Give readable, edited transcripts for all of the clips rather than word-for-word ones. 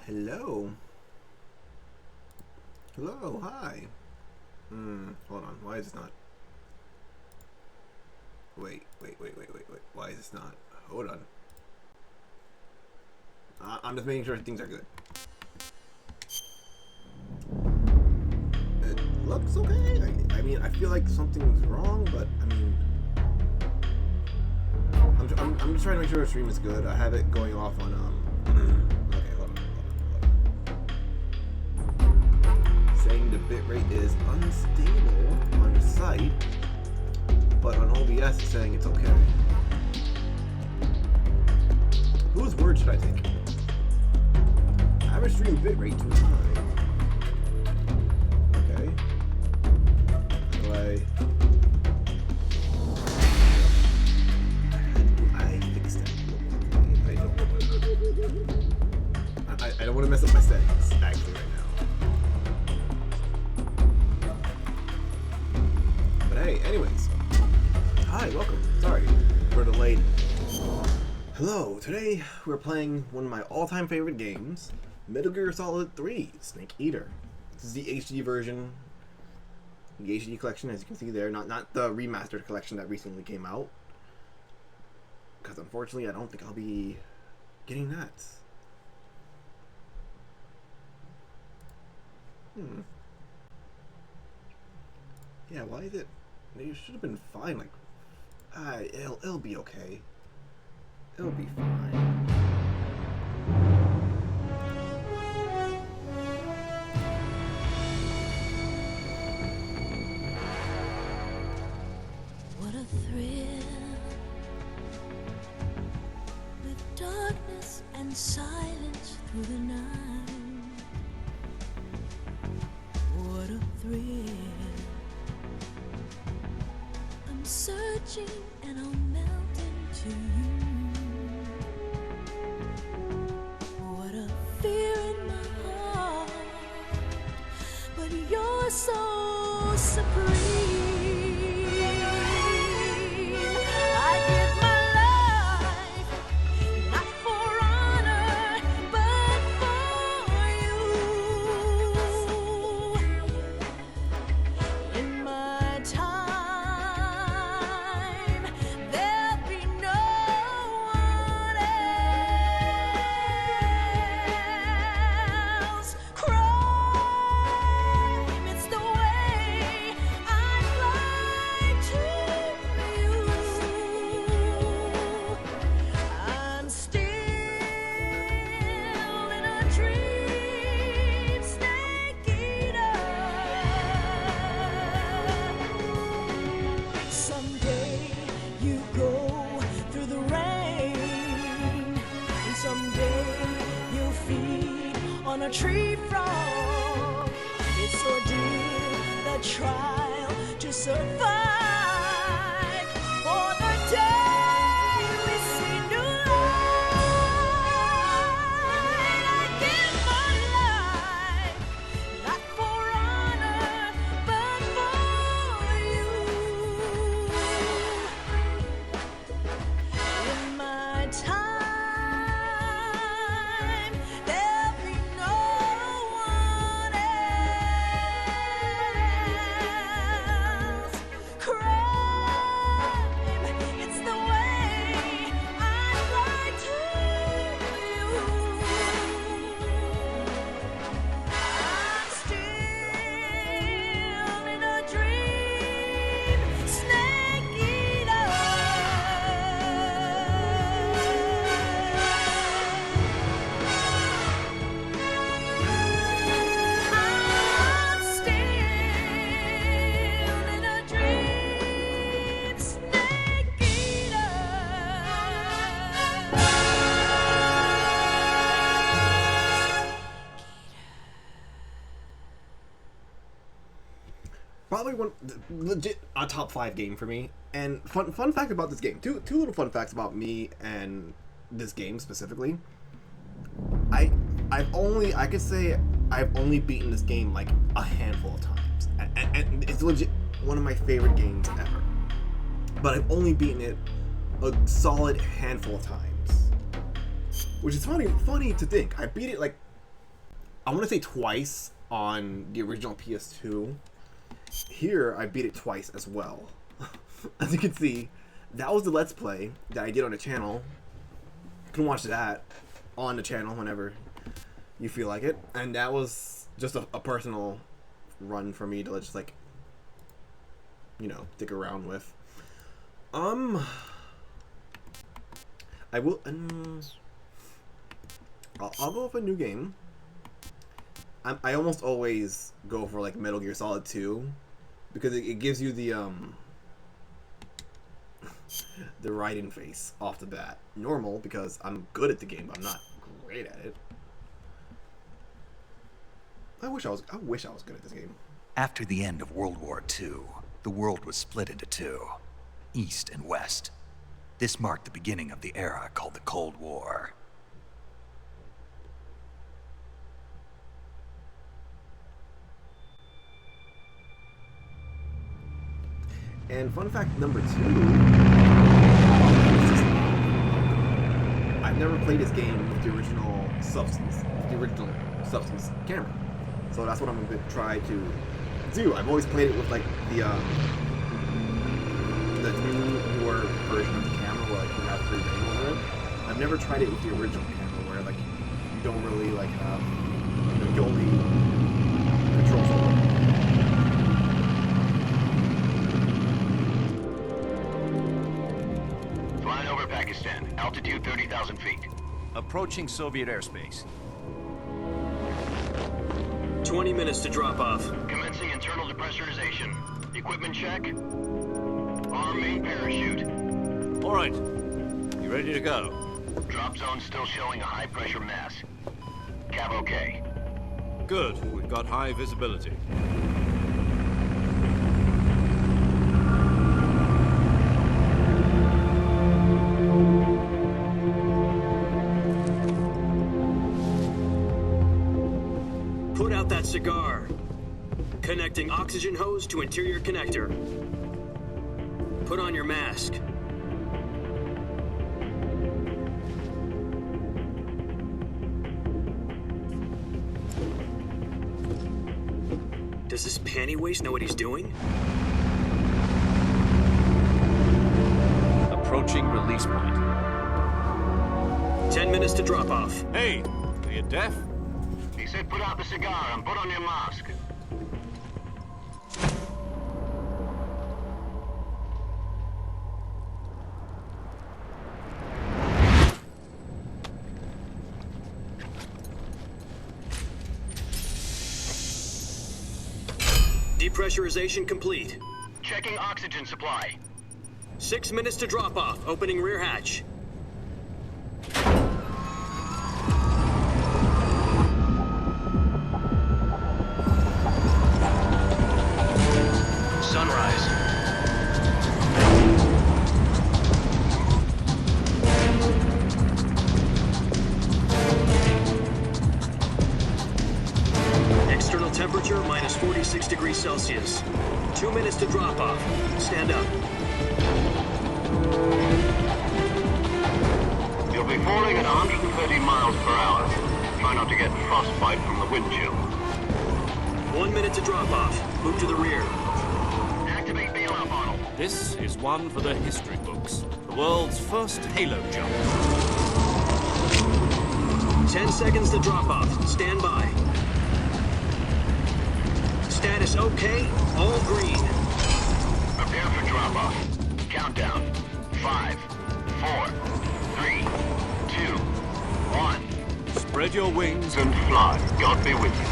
Hello. Hello, hi. Hold on. Why is this not? Wait. Why is this not? Hold on. I'm just making sure things are good. It looks okay. I mean, I feel like something's wrong, but I mean, I'm just trying to make sure the stream is good. I have it going off on okay, hold on. Saying the bitrate is unstable on the site, but on OBS it's saying it's okay. Whose word should I take? Average stream bitrate too high. Okay. How do I fix that? I don't want to mess up my settings actually right now. But hey, anyways. Hi, welcome. Sorry for the delayed. Hello, today we're playing one of my all-time favorite games, Metal Gear Solid 3, Snake Eater. This is the HD version, the HD collection, as you can see there, not the remastered collection that recently came out. Because unfortunately, I don't think I'll be getting that. Yeah, why is it? It should have been fine. Like, it'll be okay. It'll be fine. What a thrill, with darkness and silence through the night. What a thrill, I'm searching and I'll melt into you. What a fear in my heart, but you're so supreme. I give my life, not for honor, but for you. In my time, there'll be no one else. Crime, it's the way I'd like to you. I'm still in a dream, snake eater. Someday you go through the rain, and someday you'll feed on a tree frog. It's ordeal, the trial to survive. For the day we see new light, I give my life, not for honor, but for you. In my time, there'll be no one else. Crime, it's the way I'd like to you. I'm still in a dream, snake eater. I'm still in a dream, snake eater. Probably one legit a top 5 game for me. And fun fact about this game. Two little fun facts about me and this game specifically. I could say I've only beaten this game like a handful of times. And it's legit one of my favorite games ever. But I've only beaten it a solid handful of times. Which is funny to think. I beat it like, I want to say twice on the original PS2. Here, I beat it twice as well. As you can see, that was the Let's Play that I did on the channel. You can watch that on the channel whenever you feel like it. And that was just a personal run for me to just like, you know, dick around with. I will. I'll go with a new game. I almost always go for like Metal Gear Solid 2 because it gives you the Raiden face off the bat. Normal because I'm good at the game, but I'm not great at it. I wish I was good at this game. After the end of World War II, the world was split into two, East and West. This marked the beginning of the era called the Cold War. And fun fact number 2, I've never played this game with the original Substance camera. So that's what I'm going to try to do. I've always played it with like the newer version of the camera where like you have free reign over it. I've never tried it with the original camera where like you don't really like have, you know, you only control something. Flying over Pakistan, altitude 30,000 feet. Approaching Soviet airspace. 20 minutes to drop off. Commencing internal depressurization. Equipment check. Arm main parachute. All right. You ready to go? Drop zone still showing a high pressure mass. Cav okay. Good. We've got high visibility. Put out that cigar. Connecting oxygen hose to interior connector. Put on your mask. Does this panty waste know what he's doing? Approaching release point. 10 minutes to drop off. Hey, are you deaf? He said put out the cigar and put on your mask. Depressurization complete. Checking oxygen supply. 6 minutes to drop off. Opening rear hatch. Sunrise. External temperature minus 46 degrees Celsius. 2 minutes to drop off. Stand up. You'll be falling at 130 miles per hour. Try not to get frostbite from the wind chill. 1 minute to drop off. Move to the rear. Activate bailout model. This is one for the history books. The world's first halo jump. 10 seconds to drop off. Stand by. Status okay. All green. Prepare for drop off. Countdown. 5, 4, 3, 2, 1. Spread your wings And fly. God be with you.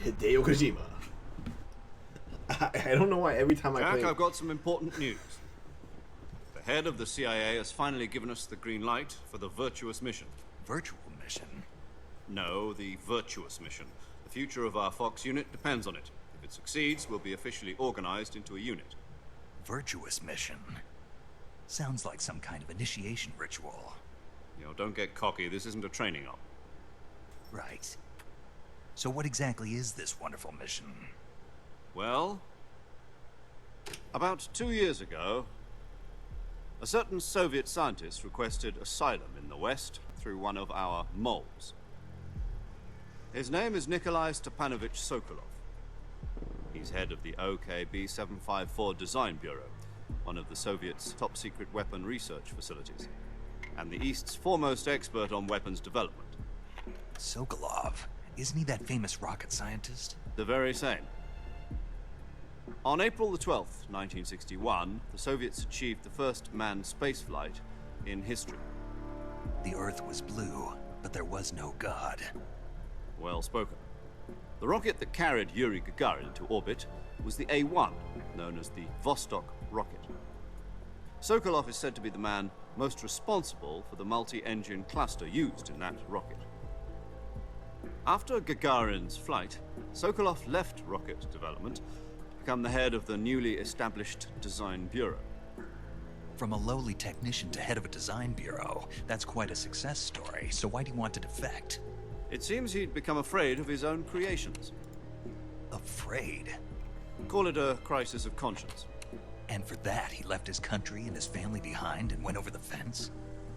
Hideo Kojima. I don't know why every time I Jack, play. I've got some important news. The head of the CIA has finally given us the green light for the virtuous mission. Virtual mission? No, the virtuous mission. The future of our Fox unit depends on it. If it succeeds, we'll be officially organized into a unit. Virtuous mission. Sounds like some kind of initiation ritual. You know, don't get cocky. This isn't a training op. Right. So what exactly is this wonderful mission? Well, about 2 years ago, a certain Soviet scientist requested asylum in the West through one of our moles. His name is Nikolai Stepanovich Sokolov. He's head of the OKB 754 Design Bureau, one of the Soviets' top-secret weapon research facilities, and the East's foremost expert on weapons development. Sokolov. Isn't he that famous rocket scientist? The very same. On April the 12th, 1961, the Soviets achieved the first manned spaceflight in history. The Earth was blue, but there was no God. Well spoken. The rocket that carried Yuri Gagarin to orbit was the A-1, known as the Vostok rocket. Sokolov is said to be the man most responsible for the multi-engine cluster used in that rocket. After Gagarin's flight, Sokolov left rocket development to become the head of the newly established Design Bureau. From a lowly technician to head of a design bureau, that's quite a success story, so why do you want to defect? It seems he'd become afraid of his own creations. Afraid? Call it a crisis of conscience. And for that, he left his country and his family behind and went over the fence?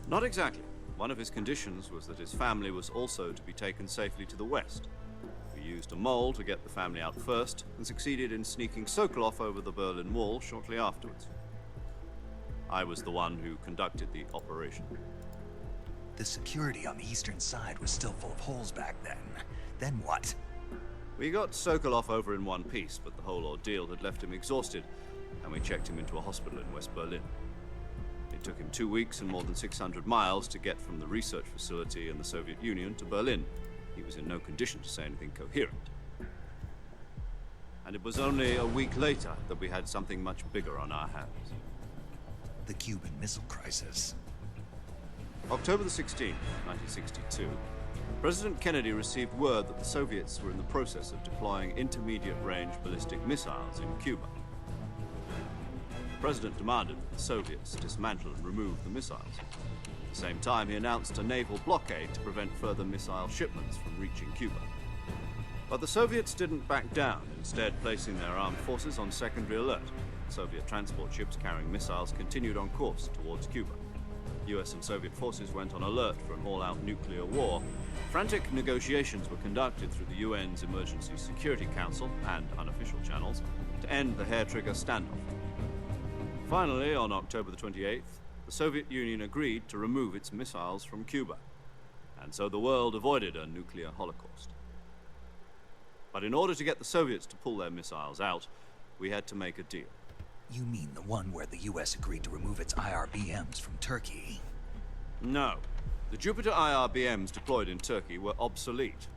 Not exactly. One of his conditions was that his family was also to be taken safely to the West. We used a mole to get the family out first, and succeeded in sneaking Sokolov over the Berlin Wall shortly afterwards. I was the one who conducted the operation. The security on the eastern side was still full of holes back then. Then what? We got Sokolov over in one piece, but the whole ordeal had left him exhausted, and we checked him into a hospital in West Berlin. It took him 2 weeks and more than 600 miles to get from the research facility in the Soviet Union to Berlin. He was in no condition to say anything coherent. And it was only a week later that we had something much bigger on our hands. The Cuban Missile Crisis. October the 16th, 1962, President Kennedy received word that the Soviets were in the process of deploying intermediate-range ballistic missiles in Cuba. The President demanded that the Soviets dismantle and remove the missiles. At the same time, he announced a naval blockade to prevent further missile shipments from reaching Cuba. But the Soviets didn't back down, instead placing their armed forces on secondary alert. Soviet transport ships carrying missiles continued on course towards Cuba. US and Soviet forces went on alert for an all-out nuclear war. Frantic negotiations were conducted through the UN's Emergency Security Council and unofficial channels to end the hair-trigger standoff. Finally, on October the 28th, the Soviet Union agreed to remove its missiles from Cuba, and so the world avoided a nuclear holocaust. But in order to get the Soviets to pull their missiles out, we had to make a deal. You mean the one where the US agreed to remove its IRBMs from Turkey? No. The Jupiter IRBMs deployed in Turkey were obsolete,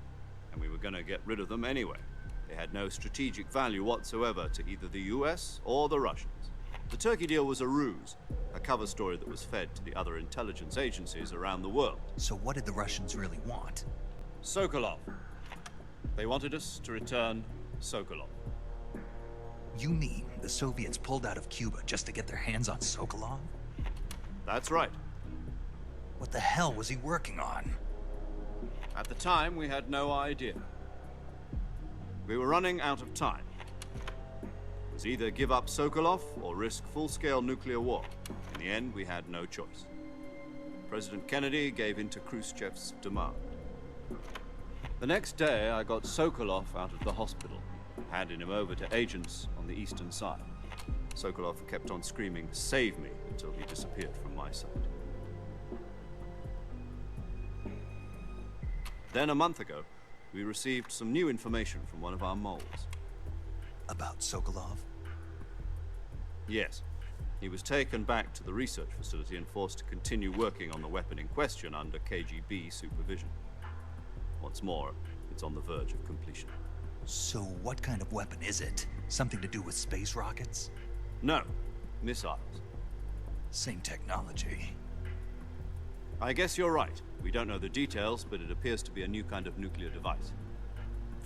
and we were going to get rid of them anyway. They had no strategic value whatsoever to either the US or the Russians. The Turkey deal was a ruse, a cover story that was fed to the other intelligence agencies around the world. So what did the Russians really want? Sokolov. They wanted us to return Sokolov. You mean the Soviets pulled out of Cuba just to get their hands on Sokolov? That's right. What the hell was he working on? At the time, we had no idea. We were running out of time. It was either give up Sokolov or risk full-scale nuclear war. In the end, we had no choice. President Kennedy gave in to Khrushchev's demand. The next day, I got Sokolov out of the hospital, handing him over to agents on the eastern side. Sokolov kept on screaming, "Save me," until he disappeared from my sight. Then a month ago, we received some new information from one of our moles. About Sokolov? Yes. He was taken back to the research facility and forced to continue working on the weapon in question under KGB supervision. What's more, it's on the verge of completion. So what kind of weapon is it? Something to do with space rockets? No, missiles. Same technology. I guess you're right. We don't know the details, but it appears to be a new kind of nuclear device.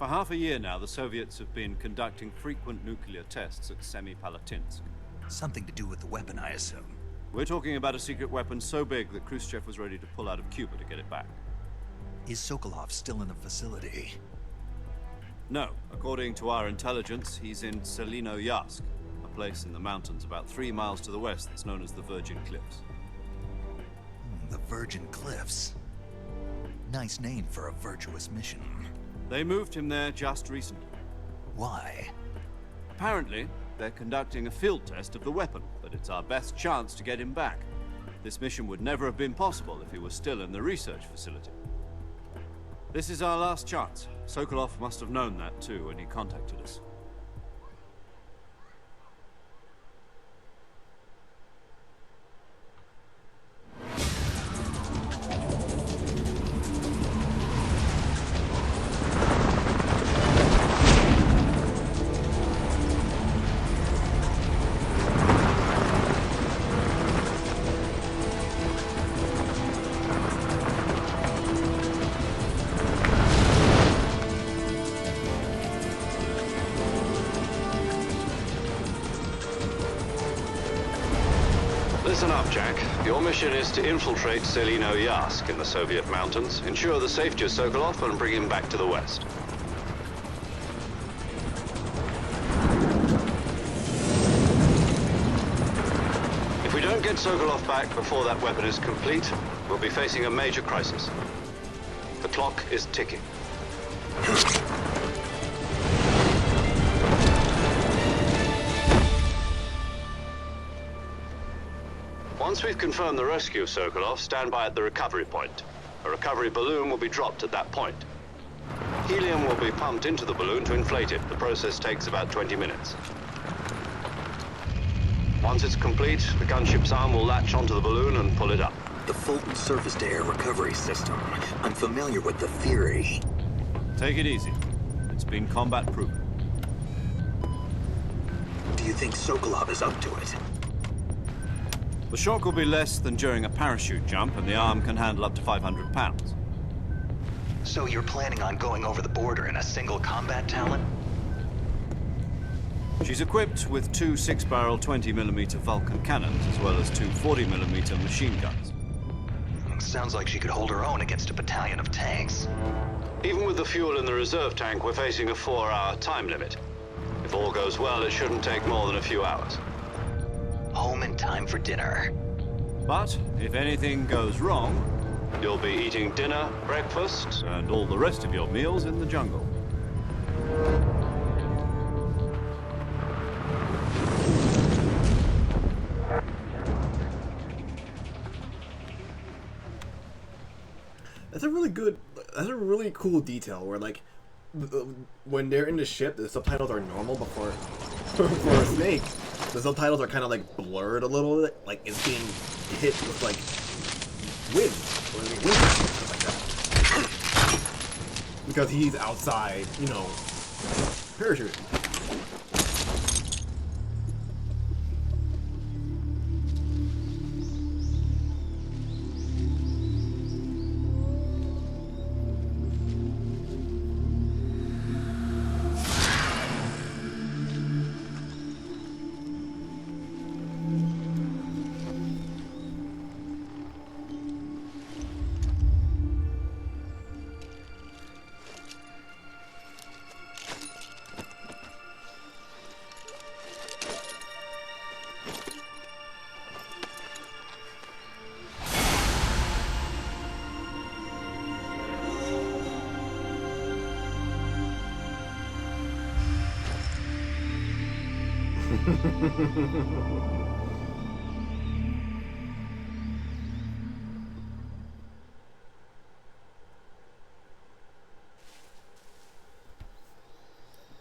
For half a year now, the Soviets have been conducting frequent nuclear tests at Semipalatinsk. Something to do with the weapon, I assume. We're talking about a secret weapon so big that Khrushchev was ready to pull out of Cuba to get it back. Is Sokolov still in the facility? No, according to our intelligence, he's in Selino-Yarsk, a place in the mountains about 3 miles to the west that's known as the Virgin Cliffs. The Virgin Cliffs. Nice name for a virtuous mission. They moved him there just recently. Why? Apparently, they're conducting a field test of the weapon, but it's our best chance to get him back. This mission would never have been possible if he was still in the research facility. This is our last chance. Sokolov must have known that too when he contacted us. Listen up, Jack. Your mission is to infiltrate Selino-Yarsk in the Soviet mountains, ensure the safety of Sokolov, and bring him back to the West. If we don't get Sokolov back before that weapon is complete, we'll be facing a major crisis. The clock is ticking. Once we've confirmed the rescue of Sokolov, stand by at the recovery point. A recovery balloon will be dropped at that point. Helium will be pumped into the balloon to inflate it. The process takes about 20 minutes. Once it's complete, the gunship's arm will latch onto the balloon and pull it up. The Fulton surface-to-air recovery system. I'm familiar with the theory. Take it easy. It's been combat-proven. Do you think Sokolov is up to it? The shock will be less than during a parachute jump, and the arm can handle up to 500 pounds. So you're planning on going over the border in a single combat talent? She's equipped with 2 6-barrel 20mm Vulcan cannons, as well as 2 40mm machine guns. Sounds like she could hold her own against a battalion of tanks. Even with the fuel in the reserve tank, we're facing a 4-hour time limit. If all goes well, it shouldn't take more than a few hours. Home in time for dinner. But if anything goes wrong, you'll be eating dinner, breakfast, and all the rest of your meals in the jungle. That's a really cool detail where, like, when they're in the ship, the subtitles are normal, but for a snake, the subtitles are kind of, like, blurred a little bit, like it's being hit with, like, wind, or wind stuff like that. Because he's outside, you know, parachuting.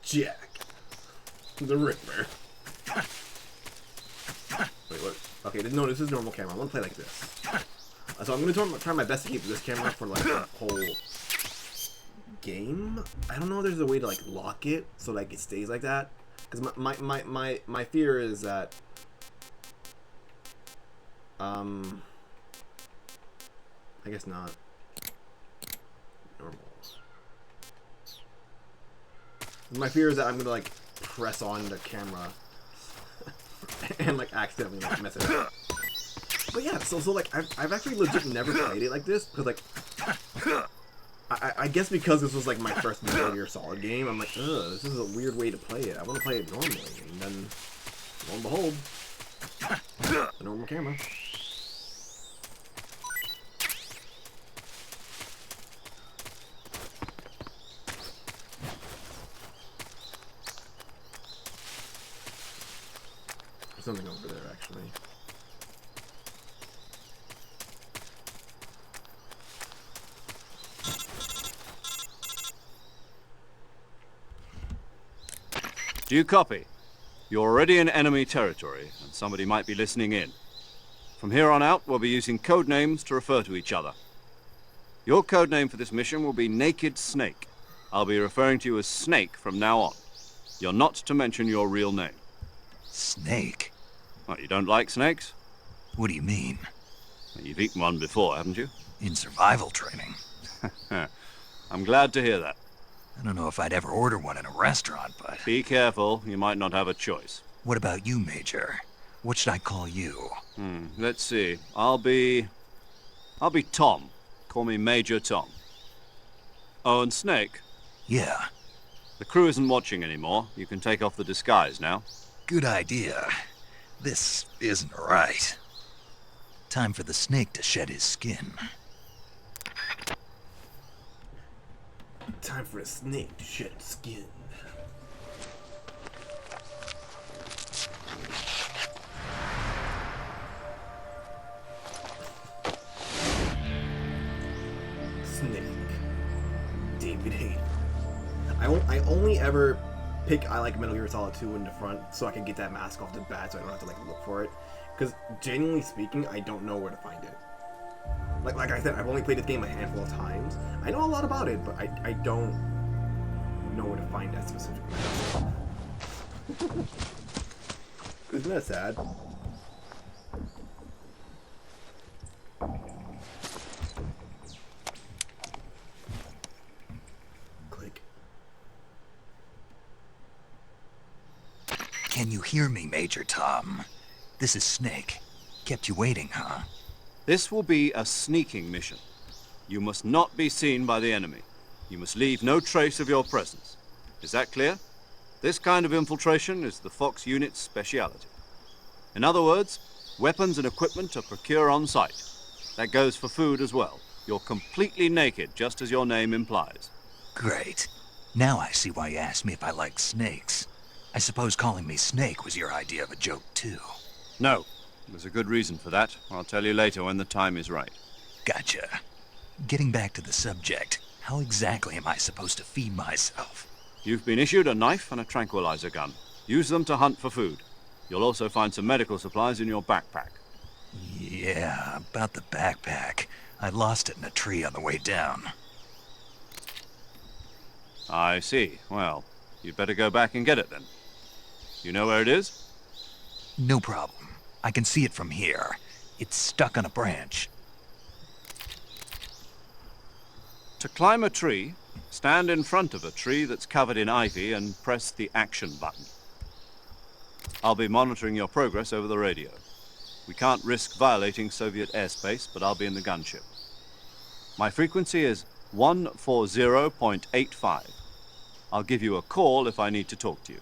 Jack the Ripper. Wait, what? Okay, no, this is normal camera. I'm gonna play like this. So I'm gonna try my best to keep this camera for like the whole game. I don't know if there's a way to like lock it so like it stays like that. Because my fear is that I guess not. Normal. My fear is that I'm gonna like press on the camera and like accidentally like mess it up. But yeah, so like I've actually legit never played it like this because like I guess because this was like my first Metal Gear Solid game, I'm like, ugh, this is a weird way to play it. I want to play it normally, and then lo and behold, the normal camera. There's something over there actually. Do you copy? You're already in enemy territory, and somebody might be listening in. From here on out, we'll be using code names to refer to each other. Your code name for this mission will be Naked Snake. I'll be referring to you as Snake from now on. You're not to mention your real name. Snake? What, you don't like snakes? What do you mean? Well, you've eaten one before, haven't you? In survival training? I'm glad to hear that. I don't know if I'd ever order one in a restaurant, but... Be careful, you might not have a choice. What about you, Major? What should I call you? Let's see. I'll be Tom. Call me Major Tom. Oh, and Snake. Yeah, The crew isn't watching anymore. You can take off the disguise now. good idea. This isn't right. Time for the snake to shed his skin. Time for a snake to shed its skin. Snake. David Hayter. I only ever pick I like Metal Gear Solid 2 in the front so I can get that mask off the bat so I don't have to like look for it. Because genuinely speaking, I don't know where to find it. Like I said, I've only played this game a handful of times. I know a lot about it, but I don't know where to find that specific mask. Isn't that sad? Click. Can you hear me, Major Tom? This is Snake. Kept you waiting, huh? This will be a sneaking mission. You must not be seen by the enemy. You must leave no trace of your presence. Is that clear? This kind of infiltration is the Fox unit's speciality. In other words, weapons and equipment are procured on site. That goes for food as well. You're completely naked, just as your name implies. Great. Now I see why you asked me if I like snakes. I suppose calling me Snake was your idea of a joke, too. No, there's a good reason for that. I'll tell you later when the time is right. Gotcha. Getting back to the subject, how exactly am I supposed to feed myself? You've been issued a knife and a tranquilizer gun. Use them to hunt for food. You'll also find some medical supplies in your backpack. Yeah, about the backpack. I lost it in a tree on the way down. I see. Well, you'd better go back and get it then. You know where it is? No problem. I can see it from here. It's stuck on a branch. To climb a tree, stand in front of a tree that's covered in ivy and press the action button. I'll be monitoring your progress over the radio. We can't risk violating Soviet airspace, but I'll be in the gunship. My frequency is 140.85. I'll give you a call if I need to talk to you.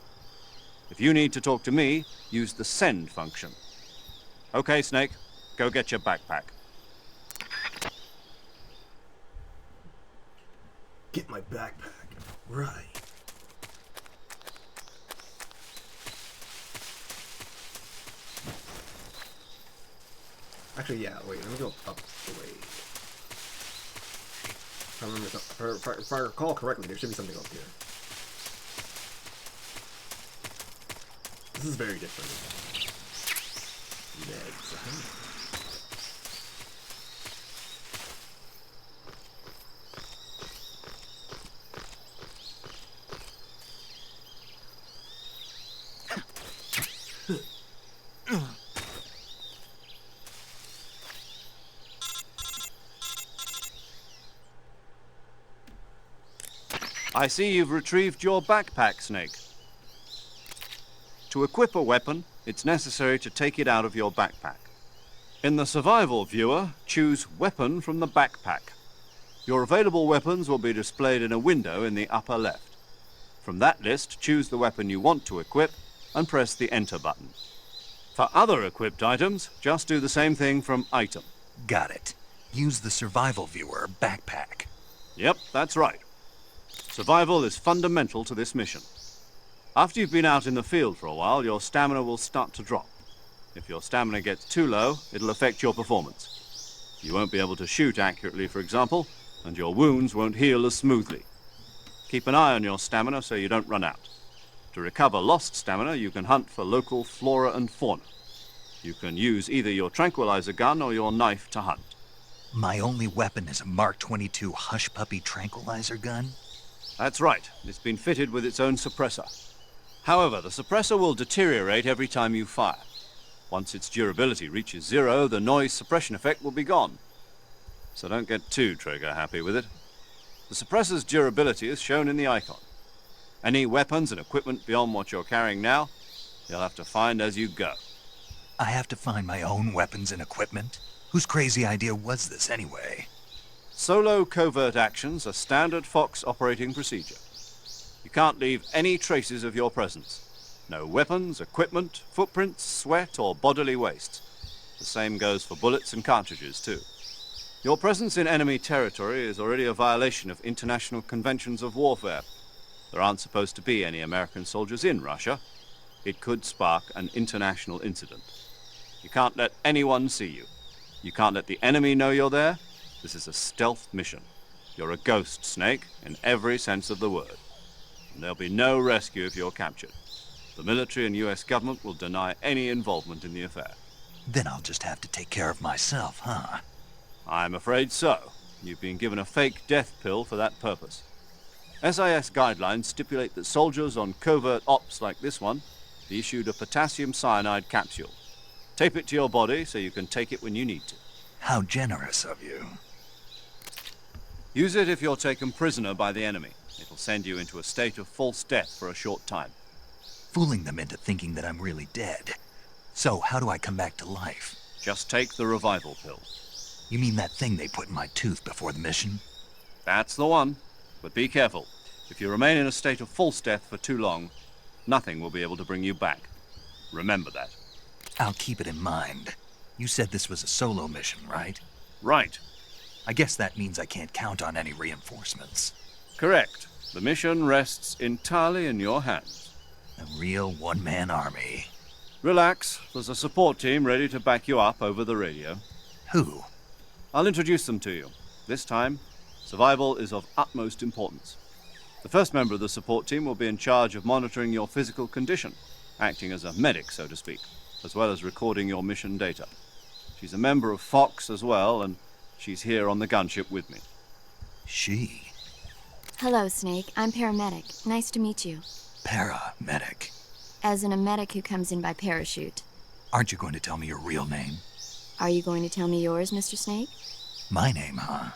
If you need to talk to me, use the send function. Okay, Snake, go get your backpack. Get my backpack. Right. Actually, yeah, wait, let me go up the way. If I remember, if I recall correctly, there should be something up here. This is very different. Legs. I see you've retrieved your backpack, Snake. To equip a weapon, it's necessary to take it out of your backpack. In the survival viewer, choose Weapon from the backpack. Your available weapons will be displayed in a window in the upper left. From that list, choose the weapon you want to equip and press the Enter button. For other equipped items, just do the same thing from Item. Got it. Use the survival viewer backpack. Yep, that's right. Survival is fundamental to this mission. After you've been out in the field for a while, your stamina will start to drop. If your stamina gets too low, it'll affect your performance. You won't be able to shoot accurately, for example, and your wounds won't heal as smoothly. Keep an eye on your stamina so you don't run out. To recover lost stamina, you can hunt for local flora and fauna. You can use either your tranquilizer gun or your knife to hunt. My only weapon is a Mark 22 Hush Puppy tranquilizer gun? That's right. It's been fitted with its own suppressor. However, the suppressor will deteriorate every time you fire. Once its durability reaches 0, the noise suppression effect will be gone. So don't get too trigger-happy with it. The suppressor's durability is shown in the icon. Any weapons and equipment beyond what you're carrying now, you'll have to find as you go. I have to find my own weapons and equipment? Whose crazy idea was this anyway? Solo covert actions are standard Fox operating procedure. You can't leave any traces of your presence. No weapons, equipment, footprints, sweat, or bodily waste. The same goes for bullets and cartridges, too. Your presence in enemy territory is already a violation of international conventions of warfare. There aren't supposed to be any American soldiers in Russia. It could spark an international incident. You can't let anyone see you. You can't let the enemy know you're there. This is a stealth mission. You're a ghost, Snake, in every sense of the word. And there'll be no rescue if you're captured. The military and US government will deny any involvement in the affair. Then I'll just have to take care of myself, huh? I'm afraid so. You've been given a fake death pill for that purpose. SIS guidelines stipulate that soldiers on covert ops like this one be issued a potassium cyanide capsule. Tape it to your body so you can take it when you need to. How generous of you. Use it if you're taken prisoner by the enemy. It'll send you into a state of false death for a short time. Fooling them into thinking that I'm really dead. So, how do I come back to life? Just take the revival pill. You mean that thing they put in my tooth before the mission? That's the one. But be careful. If you remain in a state of false death for too long, nothing will be able to bring you back. Remember that. I'll keep it in mind. You said this was a solo mission, right? Right. I guess that means I can't count on any reinforcements. Correct. The mission rests entirely in your hands. A real one-man army. Relax. There's a support team ready to back you up over the radio. Who? I'll introduce them to you. This time, survival is of utmost importance. The first member of the support team will be in charge of monitoring your physical condition, acting as a medic, so to speak, as well as recording your mission data. She's a member of Fox as well, and she's here on the gunship with me. She? Hello, Snake. I'm paramedic. Nice to meet you. Paramedic. As in a medic who comes in by parachute. Aren't you going to tell me your real name? Are you going to tell me yours, Mr. Snake? My name, huh?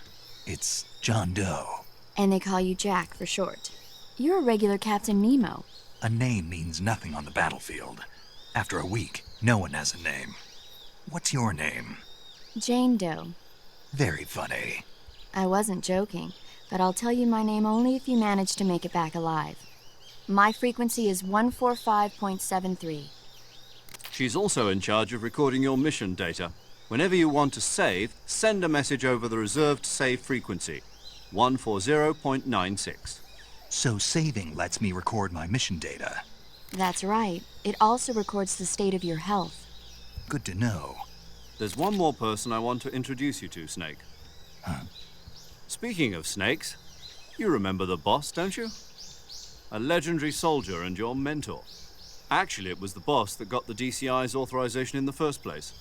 It's John Doe. And they call you Jack for short. You're a regular Captain Nemo. A name means nothing on the battlefield. After a week, no one has a name. What's your name? Jane Doe. Very funny. I wasn't joking, but I'll tell you my name only if you manage to make it back alive. My frequency is 145.73. She's also in charge of recording your mission data. Whenever you want to save, send a message over the reserved save frequency, 140.96. So saving lets me record my mission data. That's right. It also records the state of your health. Good to know. There's one more person I want to introduce you to, Snake. Huh? Speaking of snakes, you remember the boss, don't you? A legendary soldier and your mentor. Actually, it was the boss that got the DCI's authorization in the first place.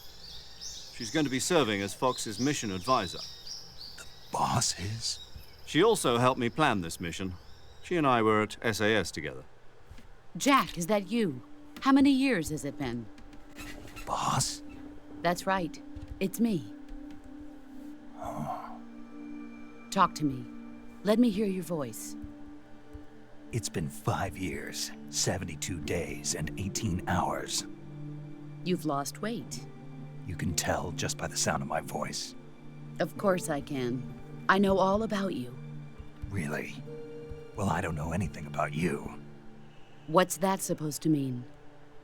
She's going to be serving as Fox's mission advisor. The boss is? She also helped me plan this mission. She and I were at SAS together. Jack, is that you? How many years has it been? Boss? That's right. It's me. Oh. Talk to me. Let me hear your voice. It's been 5 years, 72 days, and 18 hours. You've lost weight. You can tell just by the sound of my voice. Of course I can. I know all about you. Really? Well, I don't know anything about you. What's that supposed to mean?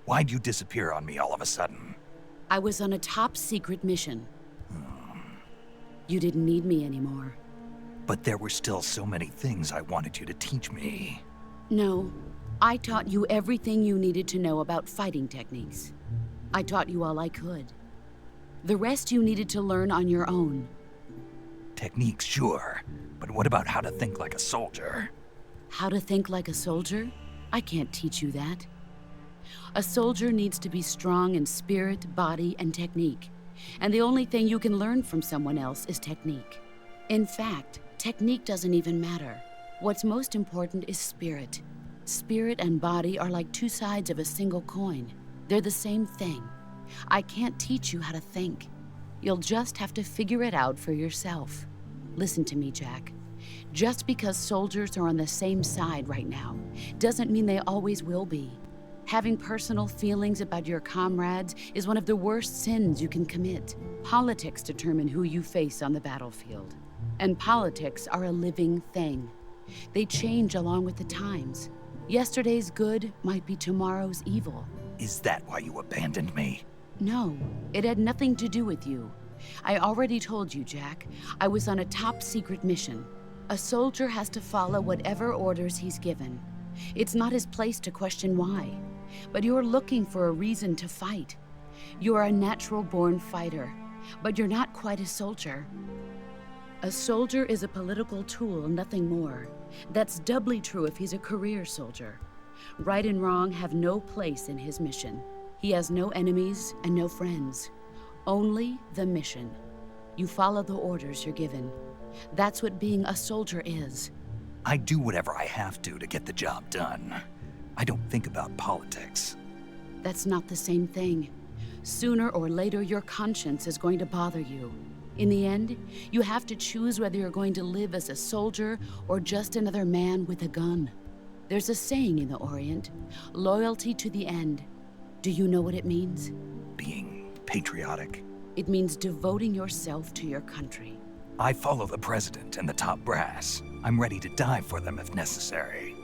Why'd you disappear on me all of a sudden? I was on a top-secret mission. You didn't need me anymore. But there were still so many things I wanted you to teach me. No, I taught you everything you needed to know about fighting techniques. I taught you all I could. The rest you needed to learn on your own. Techniques, sure. But what about how to think like a soldier? How to think like a soldier? I can't teach you that. A soldier needs to be strong in spirit, body, and technique. And the only thing you can learn from someone else is technique. In fact, technique doesn't even matter. What's most important is spirit. Spirit and body are like two sides of a single coin. They're the same thing. I can't teach you how to think. You'll just have to figure it out for yourself. Listen to me, Jack. Just because soldiers are on the same side right now doesn't mean they always will be. Having personal feelings about your comrades is one of the worst sins you can commit. Politics determine who you face on the battlefield. And politics are a living thing. They change along with the times. Yesterday's good might be tomorrow's evil. Is that why you abandoned me? No, it had nothing to do with you. I already told you, Jack. I was on a top-secret mission. A soldier has to follow whatever orders he's given. It's not his place to question why. But you're looking for a reason to fight. You're a natural-born fighter, but you're not quite a soldier. A soldier is a political tool, nothing more. That's doubly true if he's a career soldier. Right and wrong have no place in his mission. He has no enemies and no friends. Only the mission. You follow the orders you're given. That's what being a soldier is. I do whatever I have to get the job done. I don't think about politics. That's not the same thing. Sooner or later, your conscience is going to bother you. In the end, you have to choose whether you're going to live as a soldier or just another man with a gun. There's a saying in the Orient, loyalty to the end. Do you know what it means? Being patriotic. It means devoting yourself to your country. I follow the president and the top brass. I'm ready to die for them if necessary.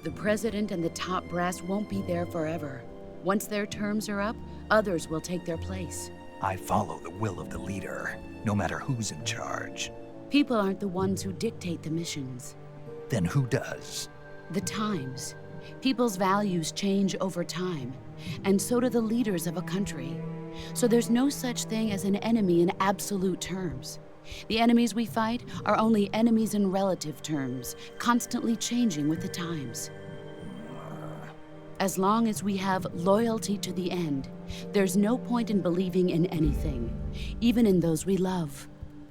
The president and the top brass won't be there forever. Once their terms are up, others will take their place. I follow the will of the leader, no matter who's in charge. People aren't the ones who dictate the missions. Then who does? The times. People's values change over time, and so do the leaders of a country. So there's no such thing as an enemy in absolute terms. The enemies we fight are only enemies in relative terms, constantly changing with the times. As long as we have loyalty to the end, there's no point in believing in anything, even in those we love.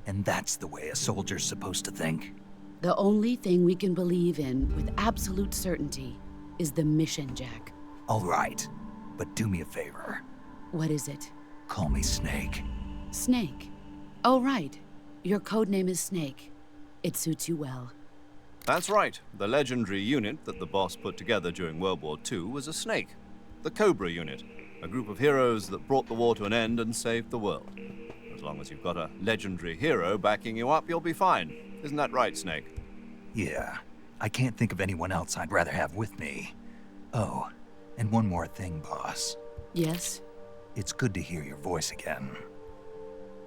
And that's the way a soldier's supposed to think? The only thing we can believe in with absolute certainty is the mission, Jack. All right, but do me a favor. What is it? Call me Snake. Snake. Oh, right. Your code name is Snake. It suits you well. That's right. The legendary unit that the boss put together during World War II was a snake. The Cobra unit. A group of heroes that brought the war to an end and saved the world. As long as you've got a legendary hero backing you up, you'll be fine. Isn't that right, Snake? Yeah. I can't think of anyone else I'd rather have with me. Oh, and one more thing, boss. Yes? It's good to hear your voice again.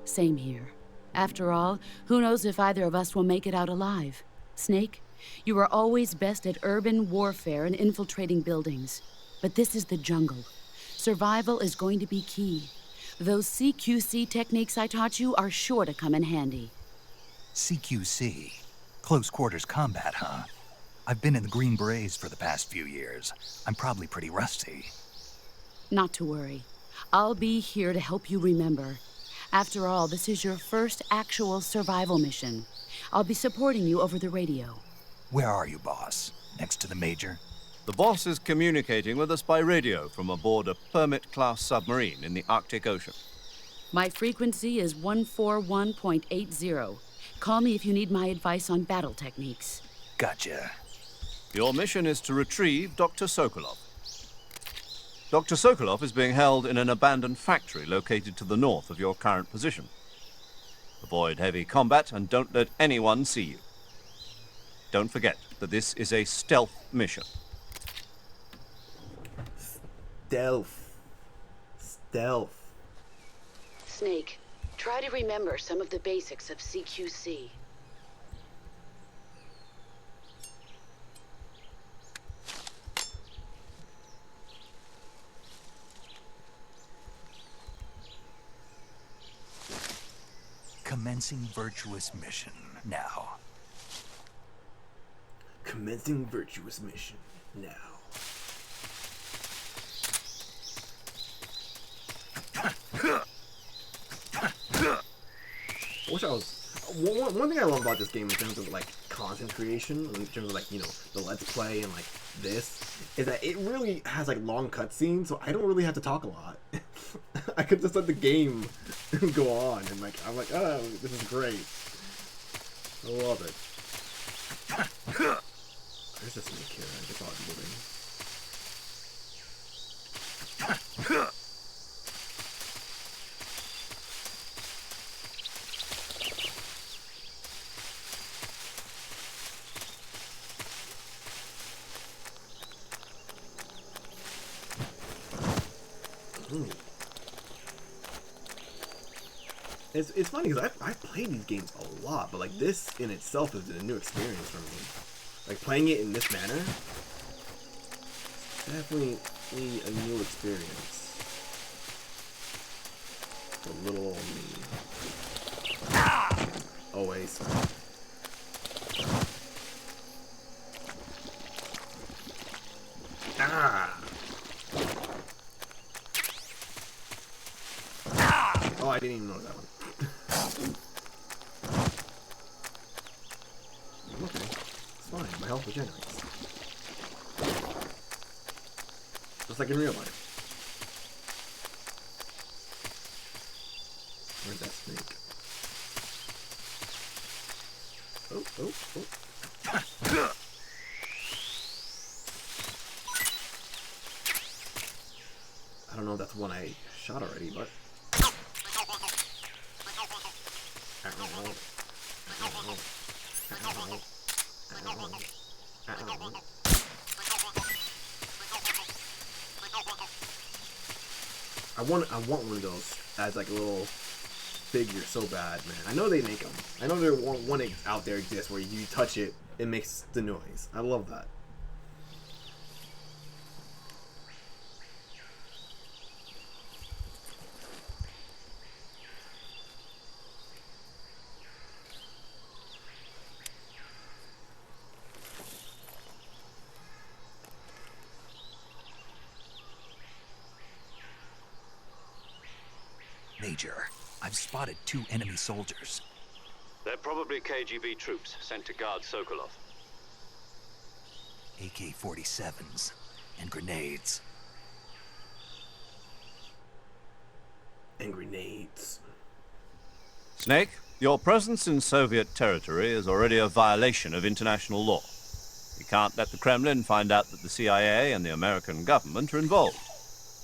Same here. After all, who knows if either of us will make it out alive? Snake, you are always best at urban warfare and infiltrating buildings. But this is the jungle. Survival is going to be key. Those CQC techniques I taught you are sure to come in handy. CQC? Close quarters combat, huh? I've been in the Green Berets for the past few years. I'm probably pretty rusty. Not to worry. I'll be here to help you remember. After all, this is your first actual survival mission. I'll be supporting you over the radio. Where are you, boss? Next to the Major? The boss is communicating with us by radio from aboard a Permit-class submarine in the Arctic Ocean. My frequency is 141.80. Call me if you need my advice on battle techniques. Gotcha. Your mission is to retrieve Dr. Sokolov. Dr. Sokolov is being held in an abandoned factory located to the north of your current position. Avoid heavy combat and don't let anyone see you. Don't forget that this is a stealth mission. Stealth. Stealth. Snake, try to remember some of the basics of CQC. Commencing virtuous mission now. Commencing virtuous mission now. I wish I was. One thing I love about this game in terms of like content creation, in terms of like, you know, the let's play and like this, is that it really has like long cutscenes, so I don't really have to talk a lot. I could just let the game go on, and like I'm like, oh, this is great. I love it. There's a snake here. I just saw it moving. It's funny because I've played these games a lot, but like this in itself is a new experience for me. Like playing it in this manner, definitely a new experience. For little old me. Always. Oh, I didn't even know that one. Okay, it's fine. My health regenerates. Just like in real life. Where's that snake? Oh. I don't know if that's one I shot already, but... I want one of those as like a little figure so bad, man. I know they make them. I know there one out there exists where you touch it, it makes the noise. I love that. Major, I've spotted 2 enemy soldiers. They're probably KGB troops sent to guard Sokolov. AK-47s and grenades. And grenades. Snake, your presence in Soviet territory is already a violation of international law. We can't let the Kremlin find out that the CIA and the American government are involved.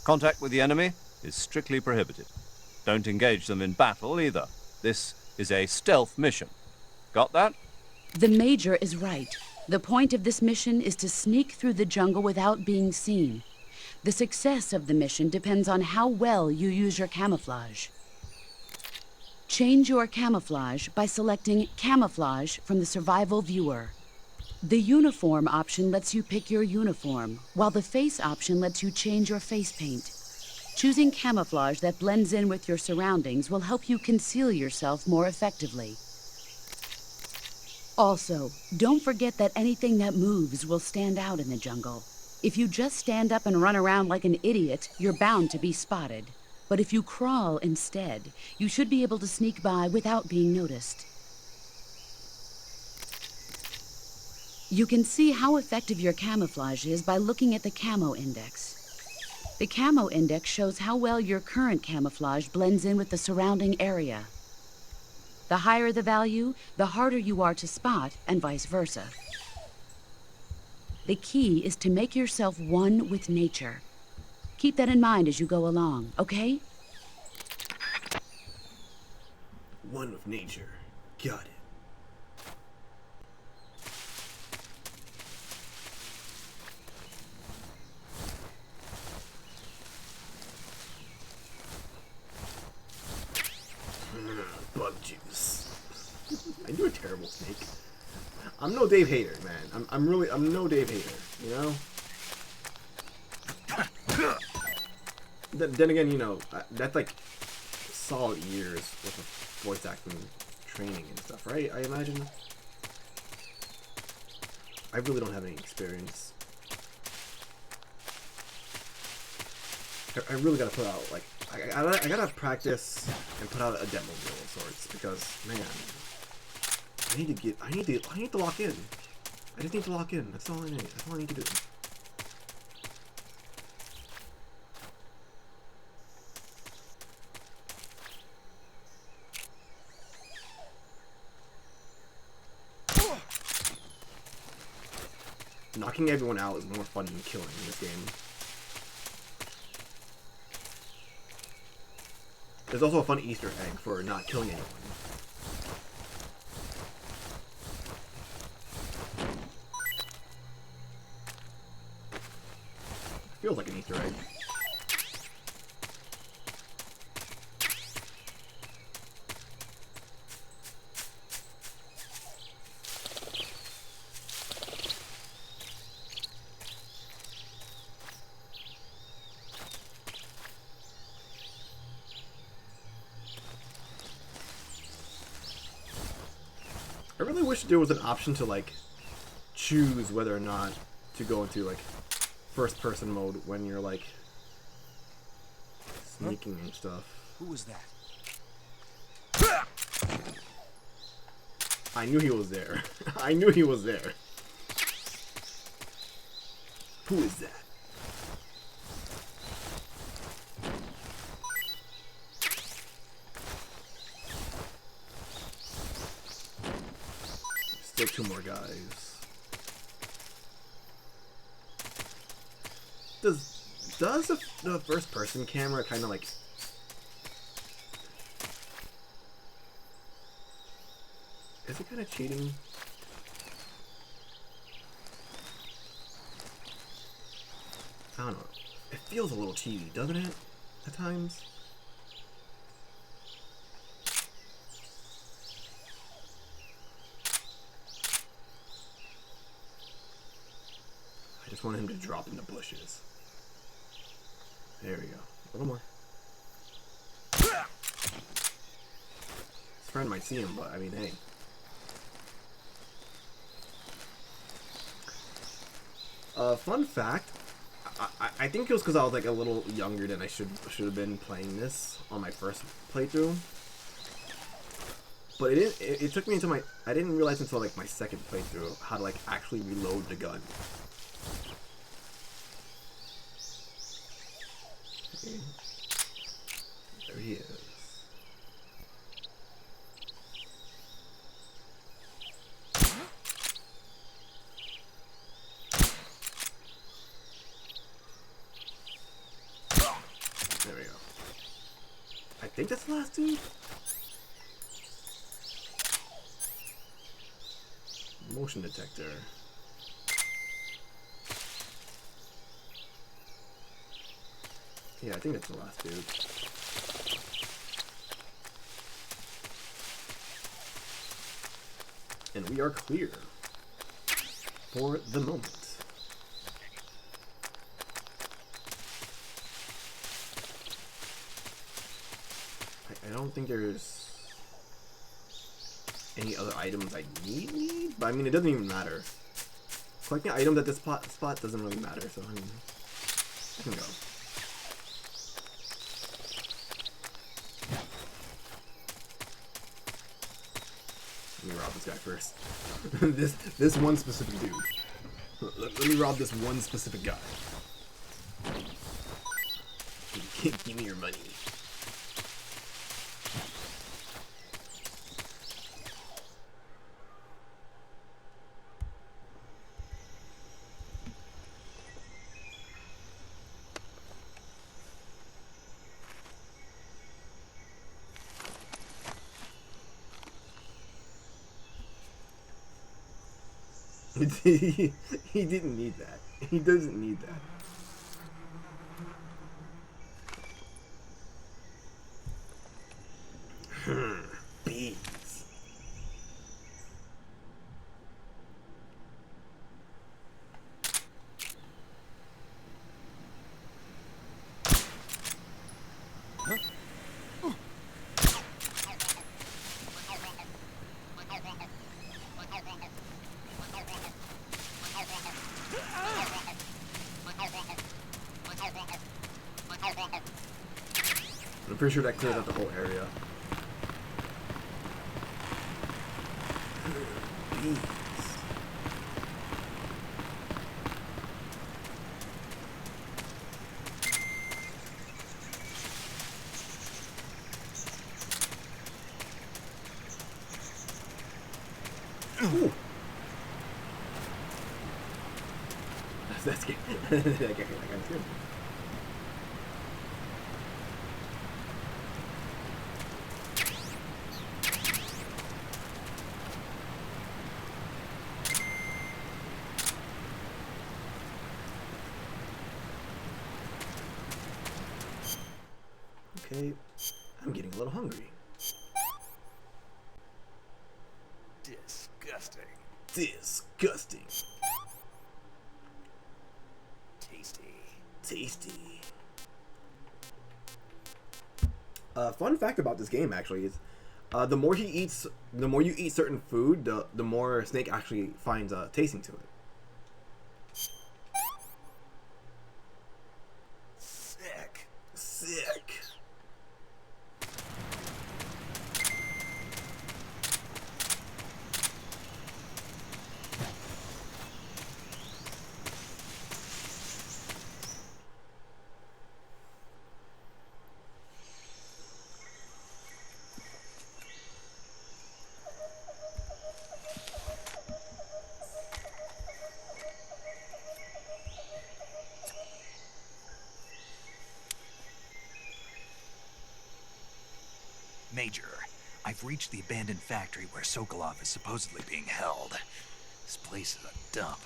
Contact with the enemy is strictly prohibited. Don't engage them in battle either. This is a stealth mission. Got that? The Major is right. The point of this mission is to sneak through the jungle without being seen. The success of the mission depends on how well you use your camouflage. Change your camouflage by selecting Camouflage from the Survival Viewer. The Uniform option lets you pick your uniform, while the Face option lets you change your face paint. Choosing camouflage that blends in with your surroundings will help you conceal yourself more effectively. Also, don't forget that anything that moves will stand out in the jungle. If you just stand up and run around like an idiot, you're bound to be spotted. But if you crawl instead, you should be able to sneak by without being noticed. You can see how effective your camouflage is by looking at the Camo Index. The Camo Index shows how well your current camouflage blends in with the surrounding area. The higher the value, the harder you are to spot, and vice versa. The key is to make yourself one with nature. Keep that in mind as you go along, okay? One with nature. Got it. Bug juice. I do a terrible snake. I'm no Dave Hater, man. I'm no Dave Hater, you know? Then again, you know, that's like solid years worth of voice acting training and stuff, right? I imagine. I really don't have any experience. I really gotta put out, like, I gotta practice and put out a demo reel of sorts, because, man, I need to lock in. I just need to lock in. That's all I need. That's all I need to do. Knocking everyone out is more fun than killing in this game. There's also a fun Easter egg for not killing anyone. Feels like an Easter egg. I really wish there was an option to, like, choose whether or not to go into, like, first person mode when you're, like, sneaking and stuff. Who was that? I knew he was there. I knew he was there. Who is that? Still two more guys. Does the first person camera kind of like... Is it kind of cheating? I don't know. It feels a little cheesy, doesn't it? At times. I just want him to drop in the bushes. There we go. A little more. His friend might see him, but I mean, hey. Fun fact. I think it was because I was like a little younger than I should have been playing this on my first playthrough. But it took me into my... I didn't realize until like my second playthrough how to like actually reload the gun. Okay. There he is. There we go. I think that's the last dude. Motion detector. Yeah, I think that's the last dude. And we are clear for the moment. I don't think there's any other items I need, but I mean, it doesn't even matter. Collecting items at this spot doesn't really matter, so I mean, I can go. Let me rob this guy first. this one specific dude. Let me rob this one specific guy. Give me your money. he didn't need that. He doesn't need that. Bees. I'm pretty sure that clears out the whole area. Bees. Ooh. That's good. That guy's good. Okay, I'm getting a little hungry. Disgusting. Disgusting. Tasty. Tasty. Fun fact about this game actually is, the more he eats, the more you eat certain food, the more Snake actually finds tasting to it. Sick. Sick. Major, I've reached the abandoned factory where Sokolov is supposedly being held. This place is a dump.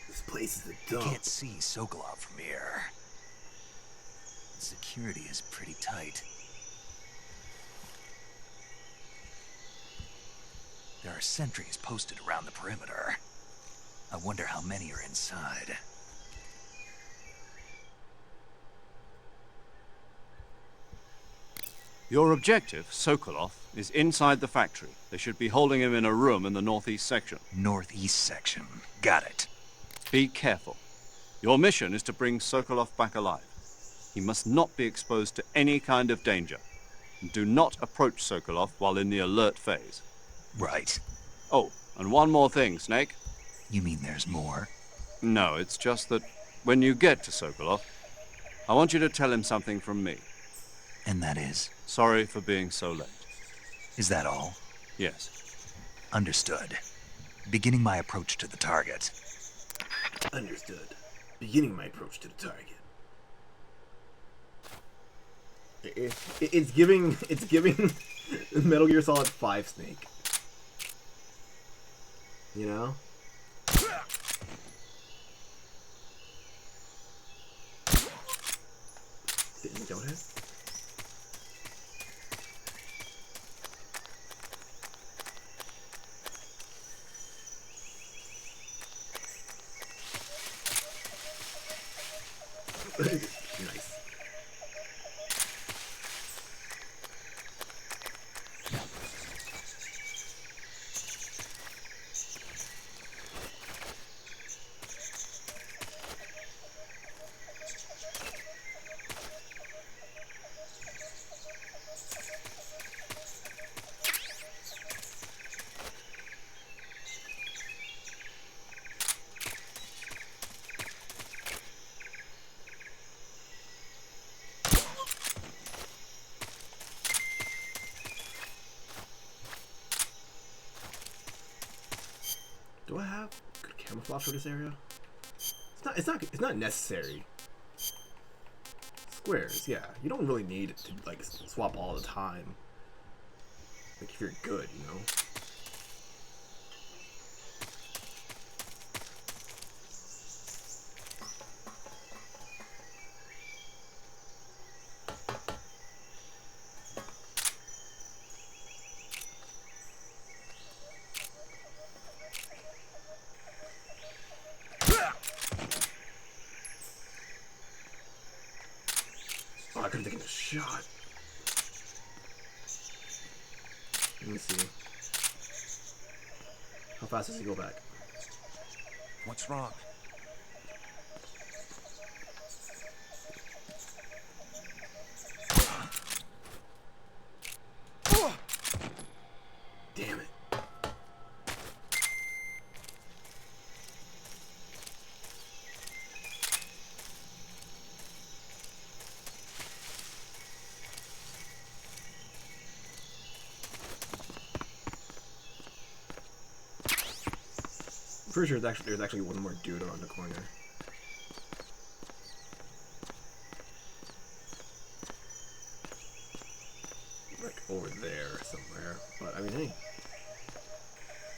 This place is a I dump. can't see Sokolov from here. Security is pretty tight. There are sentries posted around the perimeter. I wonder how many are inside. Your objective, Sokolov, is inside the factory. They should be holding him in a room in the northeast section. Northeast section. Got it. Be careful. Your mission is to bring Sokolov back alive. He must not be exposed to any kind of danger. Do not approach Sokolov while in the alert phase. Right. Oh, and one more thing, Snake. You mean there's more? No, it's just that when you get to Sokolov, I want you to tell him something from me. And that is? Sorry for being so late. Is that all? Yes. Understood. Beginning my approach to the target. Understood. Beginning my approach to the target. It's giving Metal Gear Solid 5 Snake. You know? Didn't go ahead. Nice. Do I have good camouflage for this area? It's not necessary. Squares, yeah. You don't really need it to like swap all the time. Like, if you're good, you know? Oh, I could have taken a shot. Let me see. How fast does he go back? What's wrong? Damn it. I'm pretty sure there's actually one more dude around the corner. Like over there somewhere. But I mean, hey.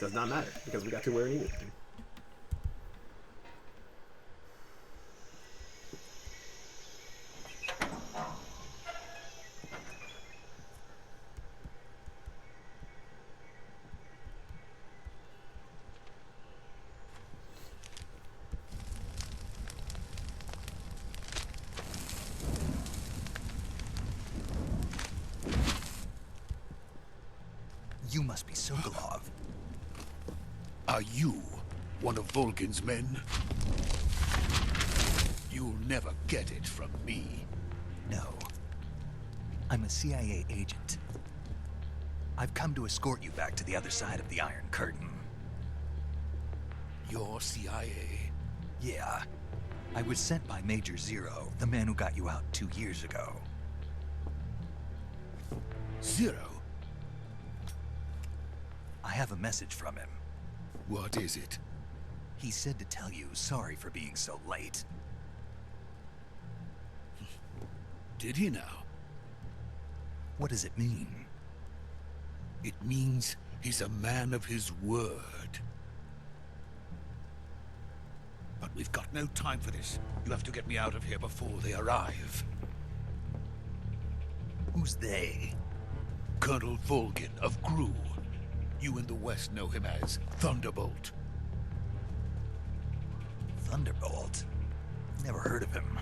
Does not matter because we got to where we needed to. You must be Sokolov. Are you one of Volgin's men? You'll never get it from me. No. I'm a CIA agent. I've come to escort you back to the other side of the Iron Curtain. You're CIA? Yeah. I was sent by Major Zero, the man who got you out 2 years ago. Zero? I have a message from him. What is it? He said to tell you sorry for being so late. Did he now? What does it mean? It means he's a man of his word. But we've got no time for this. You have to get me out of here before they arrive. Who's they? Colonel Volgin of Gru. You in the West know him as Thunderbolt. Thunderbolt? Never heard of him.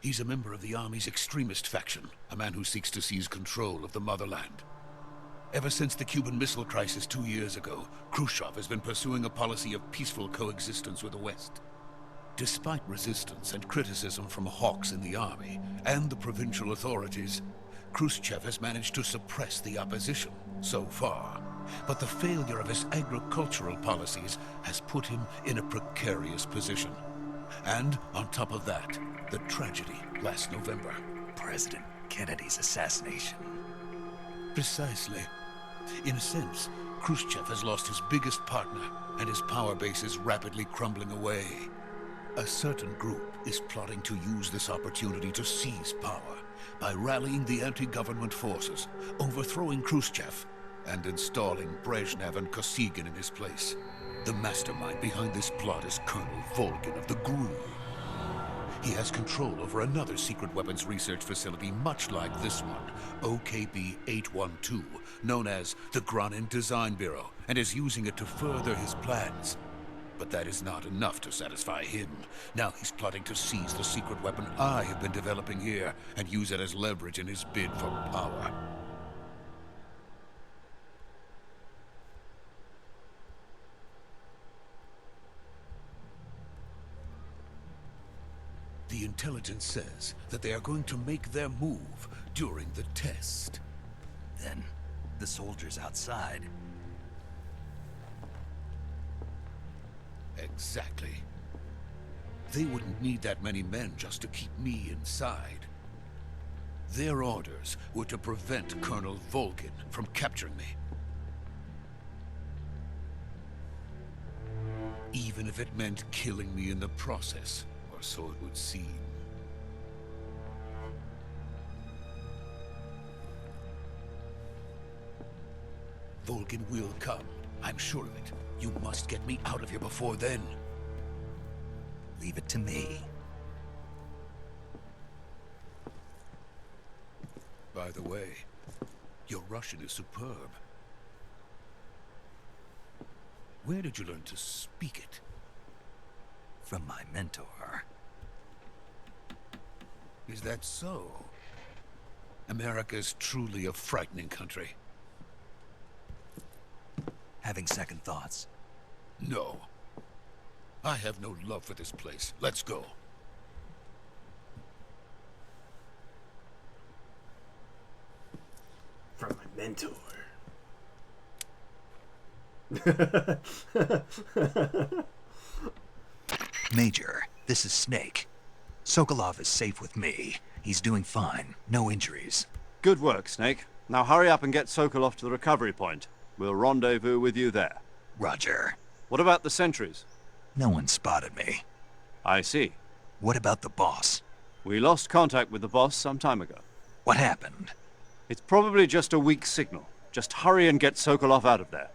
He's a member of the Army's extremist faction, a man who seeks to seize control of the motherland. Ever since the Cuban Missile Crisis 2 years ago, Khrushchev has been pursuing a policy of peaceful coexistence with the West. Despite resistance and criticism from hawks in the Army and the provincial authorities, Khrushchev has managed to suppress the opposition so far. But the failure of his agricultural policies has put him in a precarious position. And on top of that, the tragedy last November. President Kennedy's assassination. Precisely. In a sense, Khrushchev has lost his biggest partner, and his power base is rapidly crumbling away. A certain group is plotting to use this opportunity to seize power by rallying the anti-government forces, overthrowing Khrushchev, and installing Brezhnev and Kosygin in his place. The mastermind behind this plot is Colonel Volgin of the GRU. He has control over another secret weapons research facility much like this one, OKB-812, known as the Granin Design Bureau, and is using it to further his plans. But that is not enough to satisfy him. Now he's plotting to seize the secret weapon I have been developing here and use it as leverage in his bid for power. The intelligence says that they are going to make their move during the test. Then, the soldiers outside. Exactly. They wouldn't need that many men just to keep me inside. Their orders were to prevent Colonel Volgin from capturing me. Even if it meant killing me in the process, or so it would seem. Volgin will come. I'm sure of it. You must get me out of here before then. Leave it to me. By the way, your Russian is superb. Where did you learn to speak it? From my mentor. Is that so? America is truly a frightening country. Having second thoughts? No. I have no love for this place. Let's go. From my mentor. Major, this is Snake. Sokolov is safe with me. He's doing fine. No injuries. Good work, Snake. Now hurry up and get Sokolov to the recovery point. We'll rendezvous with you there. Roger. What about the sentries? No one spotted me. I see. What about the boss? We lost contact with the boss some time ago. What happened? It's probably just a weak signal. Just hurry and get Sokolov out of there.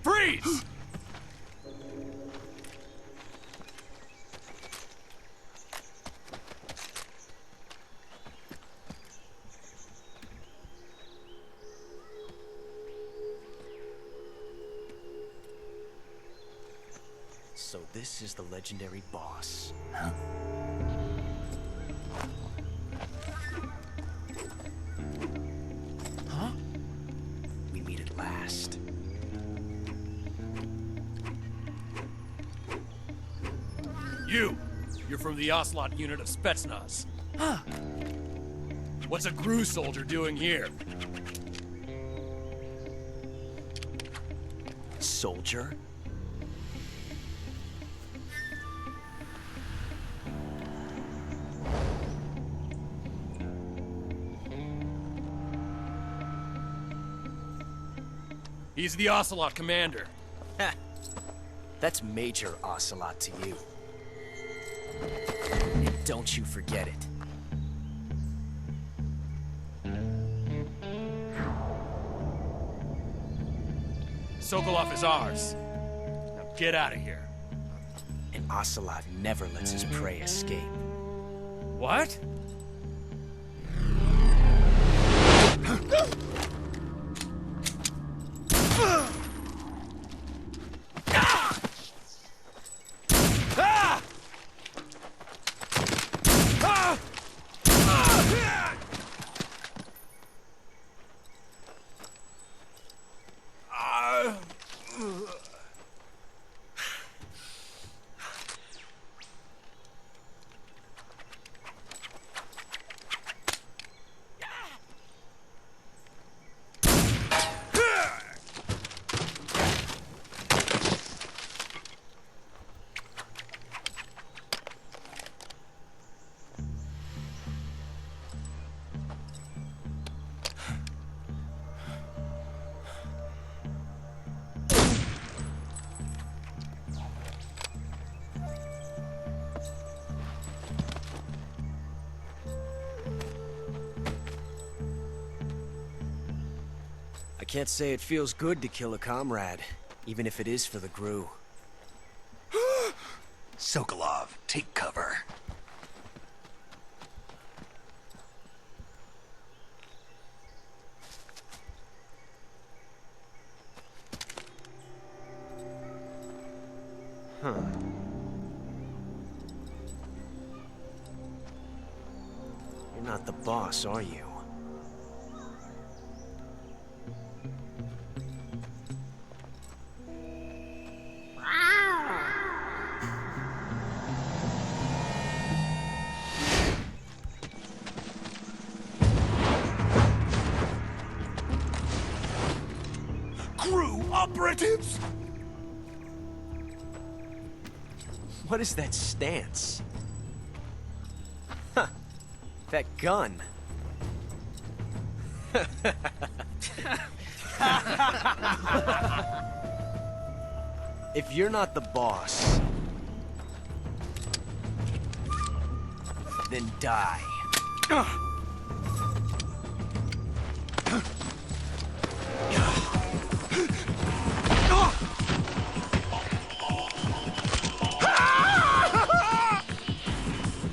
Freeze! So this is the legendary boss. Huh? Huh? We meet at last. You're from the Ocelot unit of Spetsnaz. Huh. What's a GRU soldier doing here? Soldier? He's the Ocelot commander. Ha! That's Major Ocelot to you. And don't you forget it. Sokolov is ours. Now get out of here. And Ocelot never lets his prey escape. What? I can't say it feels good to kill a comrade, even if it is for the GRU. Sokolov, take cover. not the boss, are you? Crew operatives! What is that stance? Huh. That gun. If you're not the boss, then die.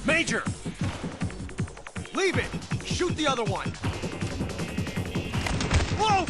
Major! Leave it! Shoot the other one! Whoa!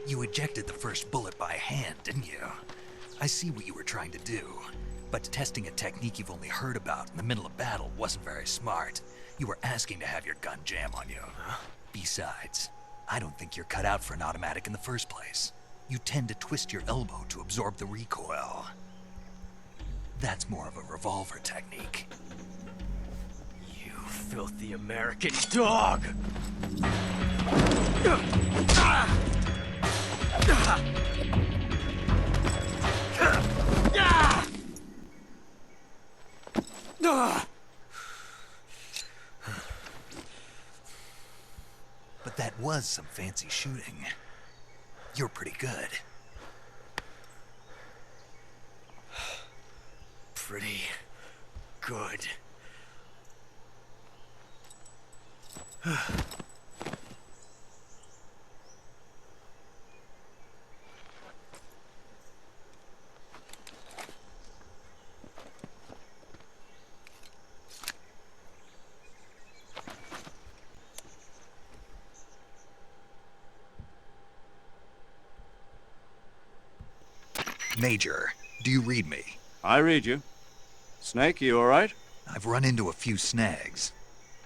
You ejected the first bullet by hand, didn't you? I see what you were trying to do. But testing a technique you've only heard about in the middle of battle wasn't very smart. You were asking to have your gun jam on you. Besides, I don't think you're cut out for an automatic in the first place. You tend to twist your elbow to absorb the recoil. That's more of a revolver technique. You filthy American dog! But that was some fancy shooting. You're pretty good. Pretty good. Major, do you read me? I read you. Snake, you all right? I've run into a few snags.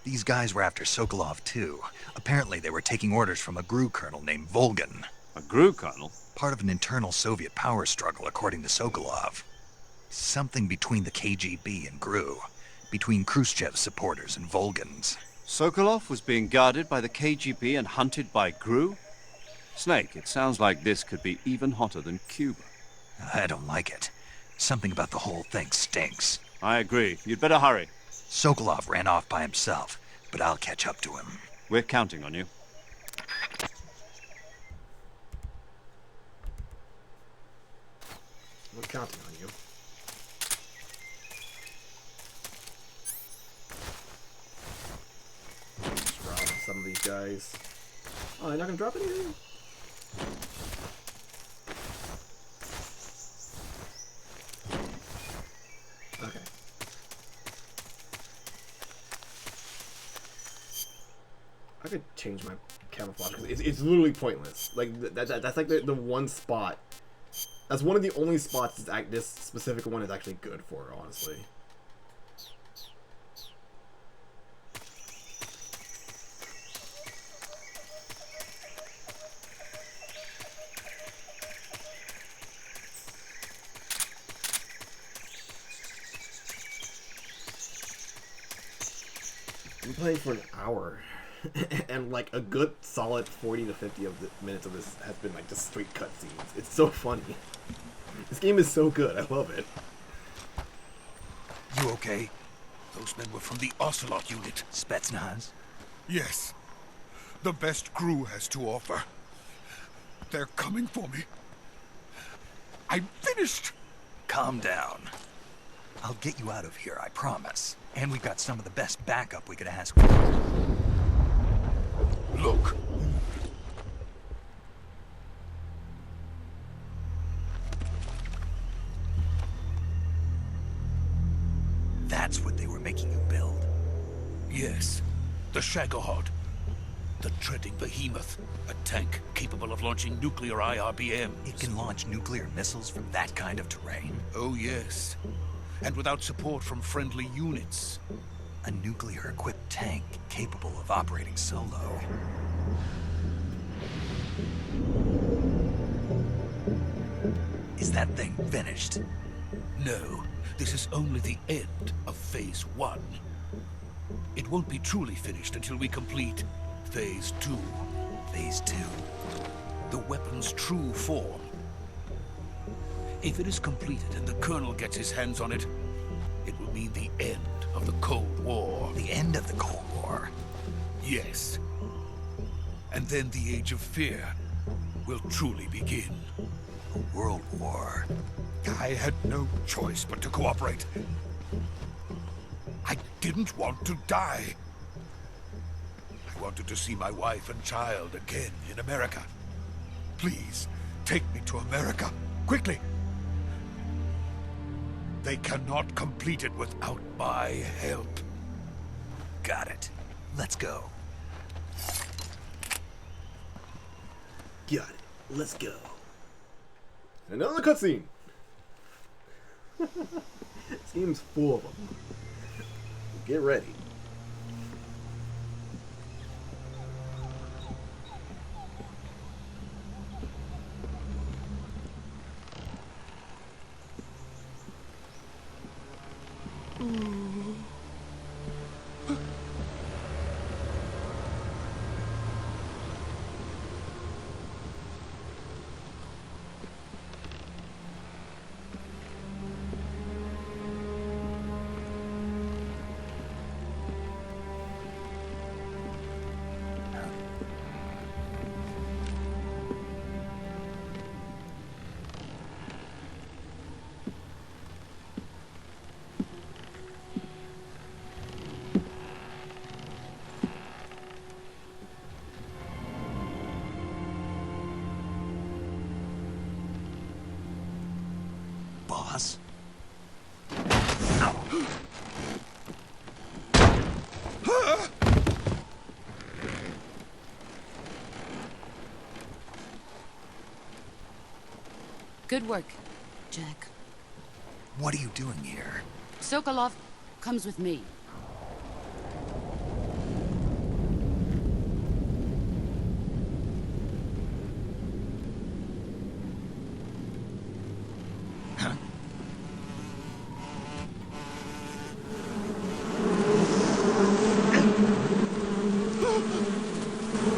These guys were after Sokolov too. Apparently they were taking orders from a GRU colonel named Volgan. A GRU colonel? Part of an internal Soviet power struggle, according to Sokolov. Something between the KGB and GRU. Between Khrushchev's supporters and Volgan's. Sokolov was being guarded by the KGB and hunted by GRU? Snake, it sounds like this could be even hotter than Cuba. I don't like it. Something about the whole thing stinks. I agree. You'd better hurry. Sokolov ran off by himself, but I'll catch up to him. We're counting on you. We're counting on you. Just rob some of these guys. Oh, they're not gonna drop anything? Okay. I could change my camouflage because it's literally pointless. Like that's like the one spot. That's one of the only spots this specific one is actually good for, honestly. I'm playing for an hour, and like a good solid 40 to 50 of the minutes of this has been like just straight cutscenes. It's so funny. This game is so good. I love it. You okay? Those men were from the Ocelot unit. Spetsnaz? Yes. The best crew has to offer. They're coming for me. I'm finished! Calm down. I'll get you out of here, I promise. And we've got some of the best backup we could ask for. Look. That's what they were making you build? Yes. The Shagohod. The treading behemoth. A tank capable of launching nuclear IRBMs. It can launch nuclear missiles from that kind of terrain? Oh, yes. And without support from friendly units. A nuclear-equipped tank capable of operating solo. Is that thing finished? No, this is only the end of Phase 1. It won't be truly finished until we complete Phase 2. Phase 2? The weapon's true form. If it is completed and the Colonel gets his hands on it, it will mean the end of the Cold War. The end of the Cold War? Yes. And then the Age of Fear will truly begin. A world war? I had no choice but to cooperate. I didn't want to die. I wanted to see my wife and child again in America. Please, take me to America, quickly. They cannot complete it without my help. Got it. Let's go. Got it. Let's go. Another cutscene. This game's full of them. Get ready. Boss? Good work, Jack. What are you doing here? Sokolov comes with me.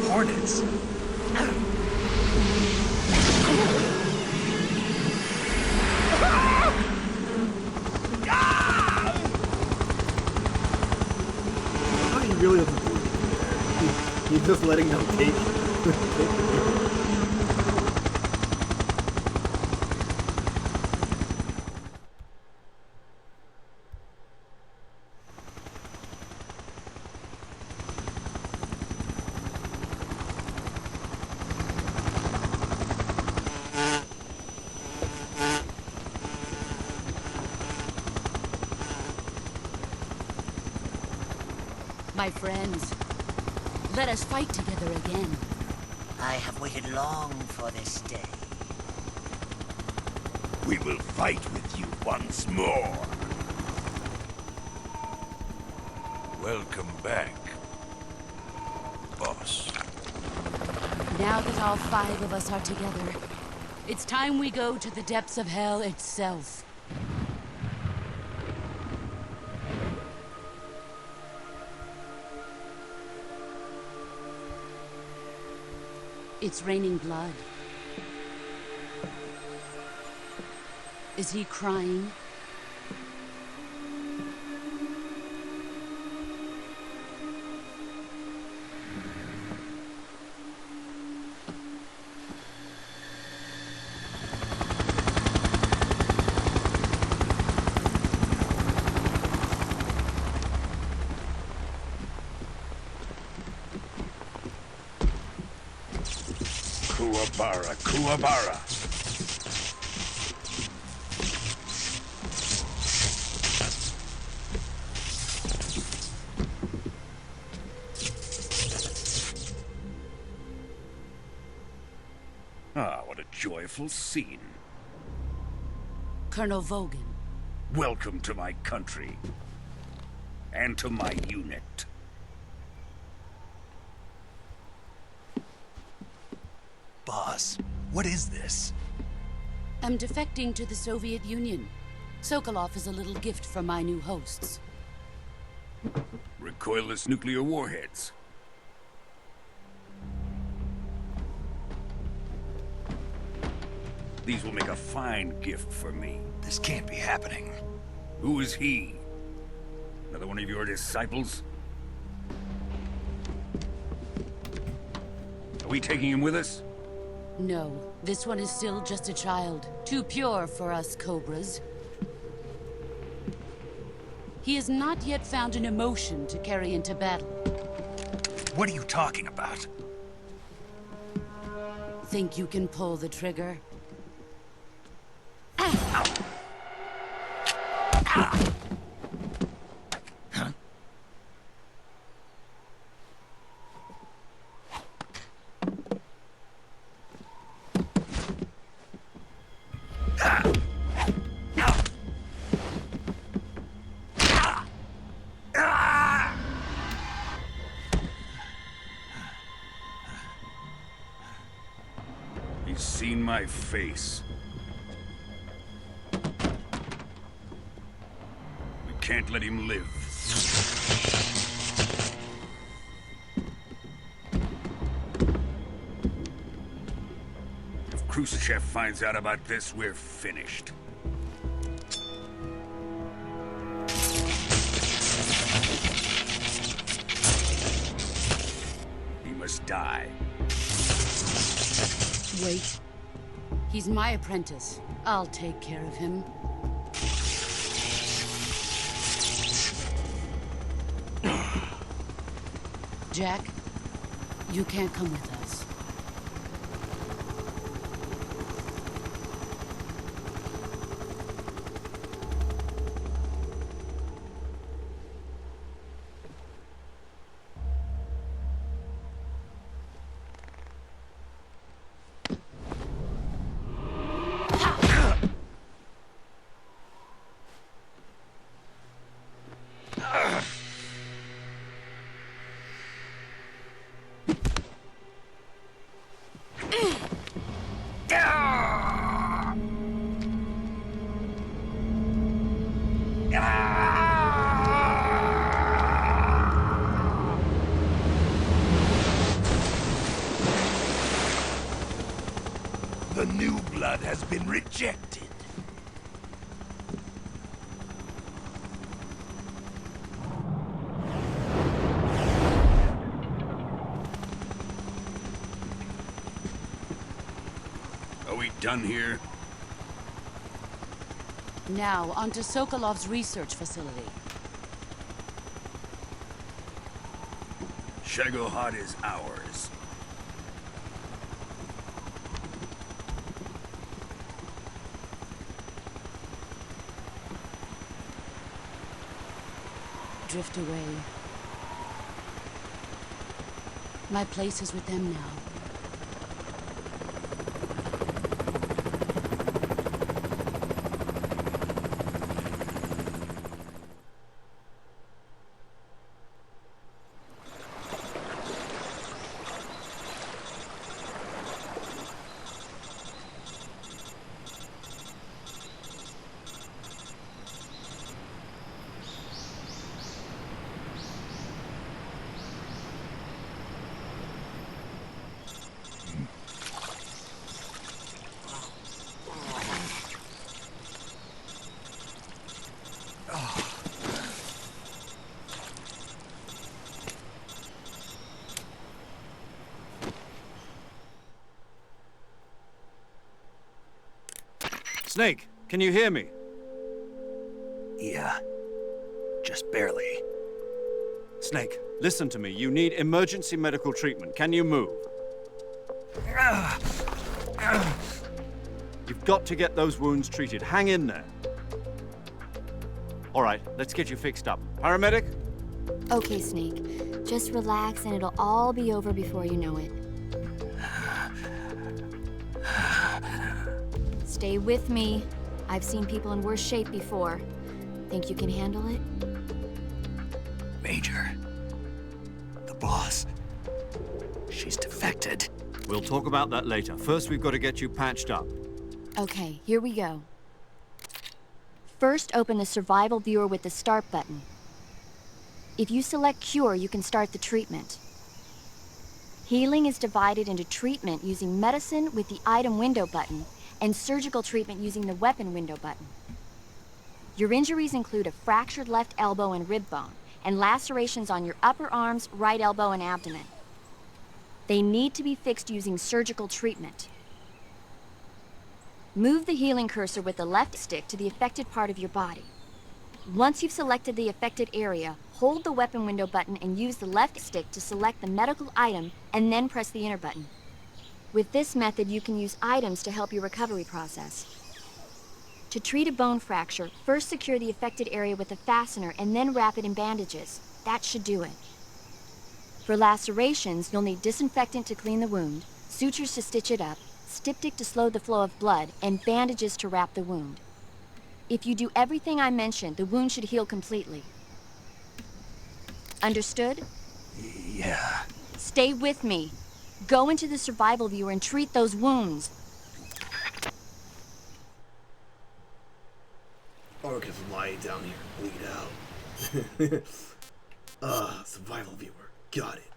Hornets? How he really doesn't do it. He's just letting them take the My friends, let us fight together again. I have waited long for this day. We will fight with you once more. Welcome back, boss. Now that all 5 of us are together, it's time we go to the depths of hell itself. It's raining blood. Is he crying? Kuwabara, Kuwabara. Ah, what a joyful scene. Colonel Vogan. Welcome to my country. And to my unit. Boss, what is this? I'm defecting to the Soviet Union. Sokolov is a little gift from my new hosts. Recoilless nuclear warheads. These will make a fine gift for me. This can't be happening. Who is he? Another one of your disciples? Are we taking him with us? No, this one is still just a child. Too pure for us Cobras. He has not yet found an emotion to carry into battle. What are you talking about? Think you can pull the trigger? He's seen my face. We can't let him live. If Khrushchev finds out about this, we're finished. He must die. Wait. He's my apprentice. I'll take care of him. Jack, you can't come with us. The new blood has been rejected. Are we done here? Now, onto Sokolov's research facility. Shagohod is ours. Drift away. My place is with them now. Snake, can you hear me? Yeah. Just barely. Snake, listen to me. You need emergency medical treatment. Can you move? You've got to get those wounds treated. Hang in there. All right, let's get you fixed up. Paramedic? Okay, Snake. Just relax and it'll all be over before you know it. Stay with me. I've seen people in worse shape before. Think you can handle it? Major. The boss. She's defected. We'll talk about that later. First, we've got to get you patched up. Okay, here we go. First, open the survival viewer with the start button. If you select cure, you can start the treatment. Healing is divided into treatment using medicine with the item window button and surgical treatment using the weapon window button. Your injuries include a fractured left elbow and rib bone, and lacerations on your upper arms, right elbow, and abdomen. They need to be fixed using surgical treatment. Move the healing cursor with the left stick to the affected part of your body. Once you've selected the affected area, hold the weapon window button and use the left stick to select the medical item, and then press the enter button. With this method, you can use items to help your recovery process. To treat a bone fracture, first secure the affected area with a fastener and then wrap it in bandages. That should do it. For lacerations, you'll need disinfectant to clean the wound, sutures to stitch it up, styptic to slow the flow of blood, and bandages to wrap the wound. If you do everything I mentioned, the wound should heal completely. Understood? Yeah. Stay with me. Go into the survival viewer and treat those wounds. Or we can just lie down here and bleed out. Survival viewer. Got it.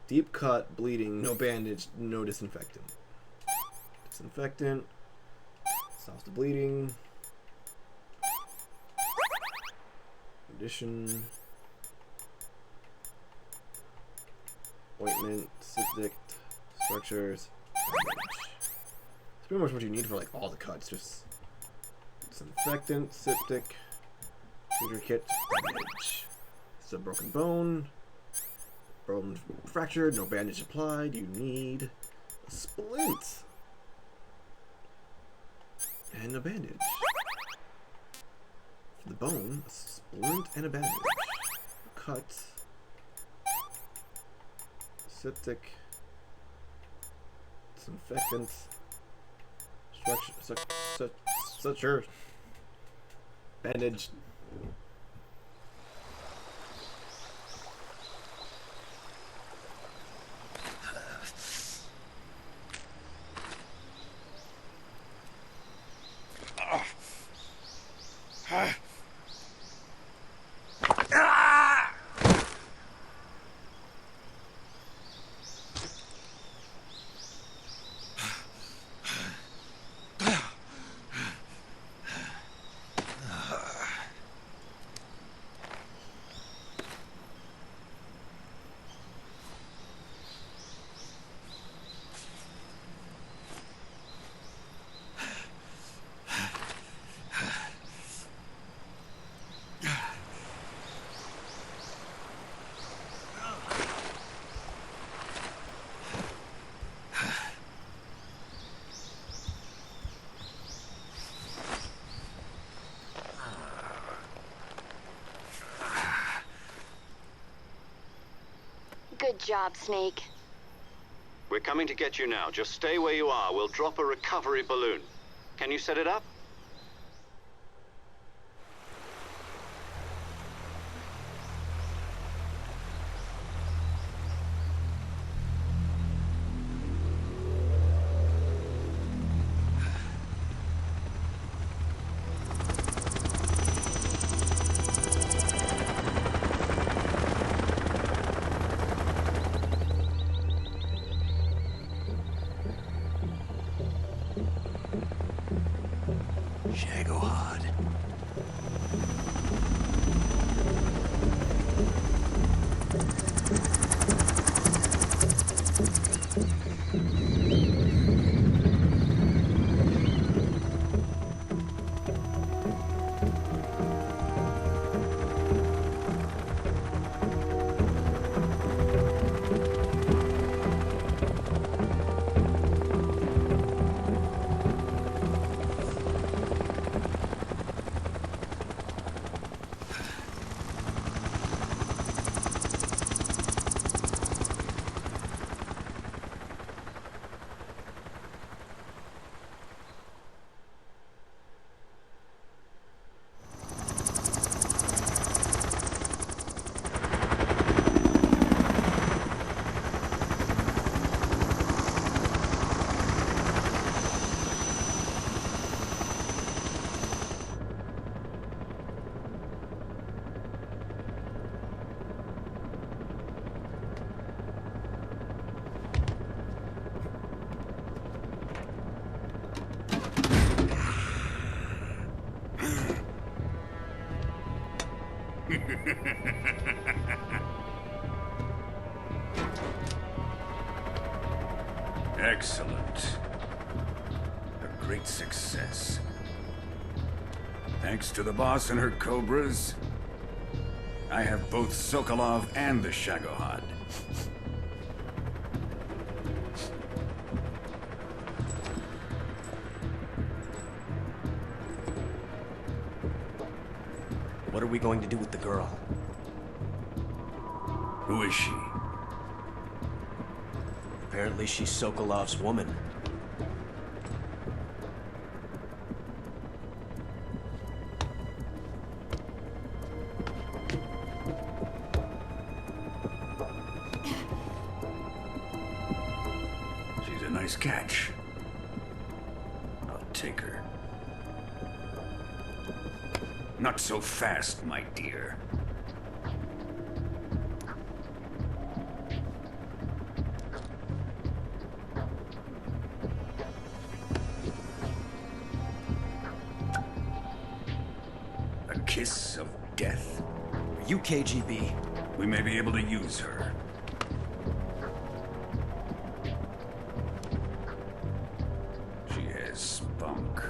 Deep cut, bleeding, no bandage, no disinfectant. Disinfectant. Stops the bleeding. Condition. Ointment, septic, structures, bandage. It's pretty much what you need for like all the cuts. Just disinfectant, septic, suture kit, bandage. It's a broken bone. Bone fractured, no bandage applied. You need a splint and a bandage. For the bone, a splint and a bandage. Cut. Septic, disinfectant, suture, bandage. Good job, Snake. We're coming to get you now. Just stay where you are. We'll drop a recovery balloon. Can you set it up? Shagohod. Excellent. A great success. Thanks to the boss and her cobras, I have both Sokolov and the Shagohod. What are we going to do with the girl? Who is she? Apparently she's Sokolov's woman. She's a nice catch. I'll take her. Not so fast, my dear. A kiss of death. Are you KGB? We may be able to use her. She has spunk.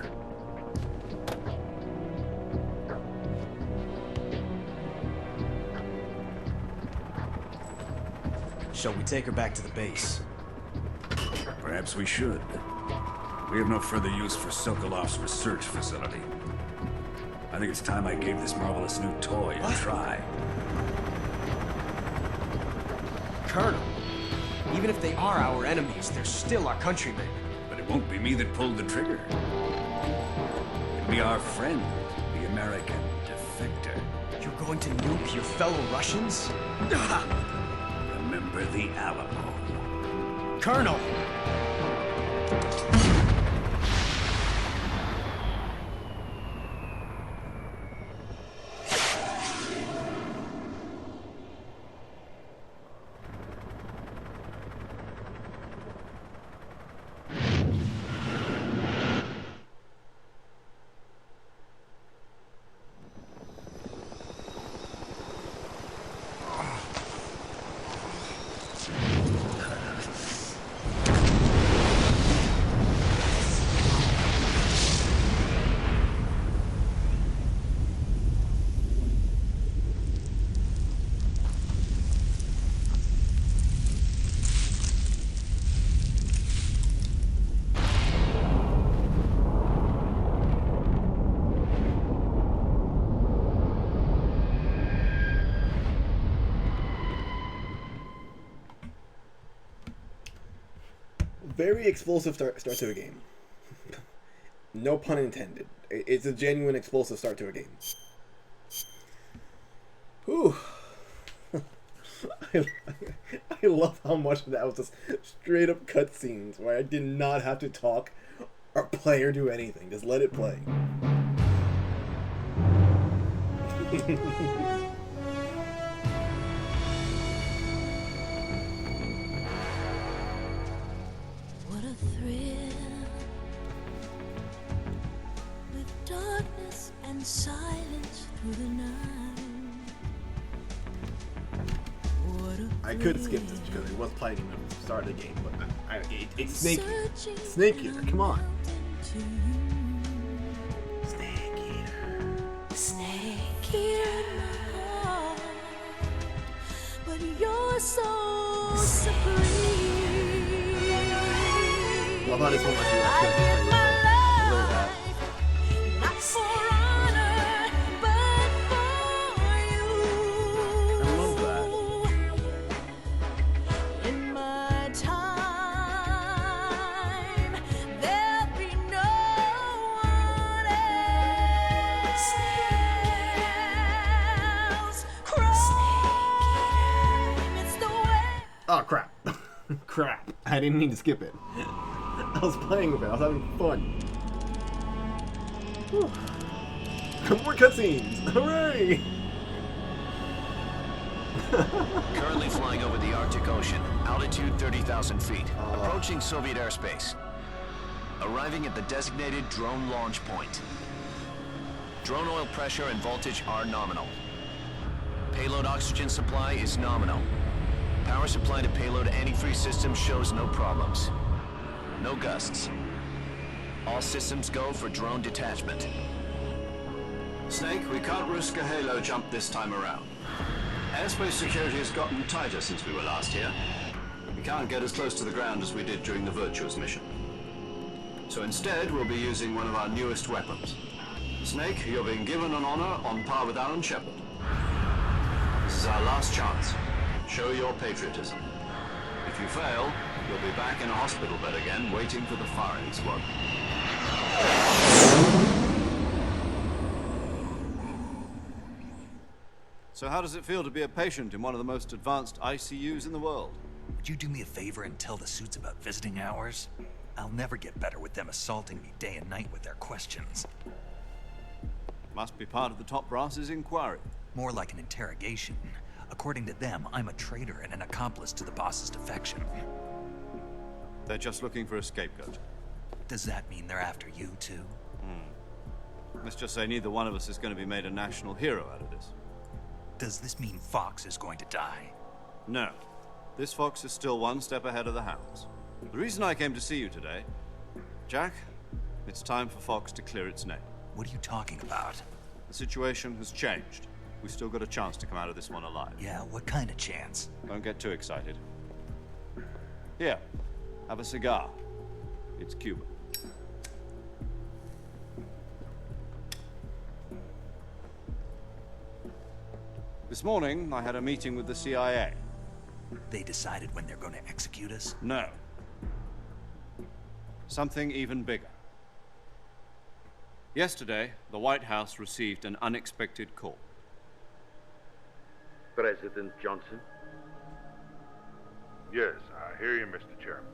Shall we take her back to the base? Perhaps we should. We have no further use for Sokolov's research facility. I think it's time I gave this marvelous new toy a try. Colonel, even if they are our enemies, they're still our countrymen. But it won't be me that pulled the trigger. It'll be our friend, the American defector. You're going to nuke your fellow Russians? Remember the Alamo. Colonel! Very explosive start to a game. No pun intended. It's a genuine explosive start to a game. Whew. I love how much of that was just straight up cutscenes where I did not have to talk or play or do anything. Just let it play. What a thrill, with darkness and silence through the night. What a I could skip this because it was playing in the start of the game, but it's Snake Eater. Snake Eater, come on. Snake Eater. Snake Eater, but you're so supreme. Love how this one lets you I give my life, not for honor, but for you. I love that. In my time, there'll be no one else. Crime, it's the way. Oh crap. Crap. I didn't mean to skip it. I was playing with it. I was having fun. Whew. More cutscenes. Hooray! Currently flying over the Arctic Ocean, altitude 30,000 feet, approaching Soviet airspace. Arriving at the designated drone launch point. Drone oil pressure and voltage are nominal. Payload oxygen supply is nominal. Power supply to payload antifreeze system shows no problems. No gusts. All systems go for drone detachment. Snake, we can't risk a halo jump this time around. Airspace security has gotten tighter since we were last here. We can't get as close to the ground as we did during the Virtuous mission. So instead, we'll be using one of our newest weapons. Snake, you're being given an honor on par with Alan Shepard. This is our last chance. Show your patriotism. If you fail, you'll be back in a hospital bed again, waiting for the firing squad. So how does it feel to be a patient in one of the most advanced ICUs in the world? Would you do me a favor and tell the suits about visiting hours? I'll never get better with them assaulting me day and night with their questions. Must be part of the top brass's inquiry. More like an interrogation. According to them, I'm a traitor and an accomplice to the boss's defection. They're just looking for a scapegoat. Does that mean they're after you, too? Let's just say neither one of us is going to be made a national hero out of this. Does this mean Fox is going to die? No. This fox is still one step ahead of the hounds. The reason I came to see you today, Jack, it's time for Fox to clear its name. What are you talking about? The situation has changed. We've still got a chance to come out of this one alive. Yeah, what kind of chance? Don't get too excited. Here, have a cigar. It's Cuban. This morning, I had a meeting with the CIA. They decided when they're going to execute us? No. Something even bigger. Yesterday, the White House received an unexpected call. President Johnson? Yes, I hear you, Mr. Chairman.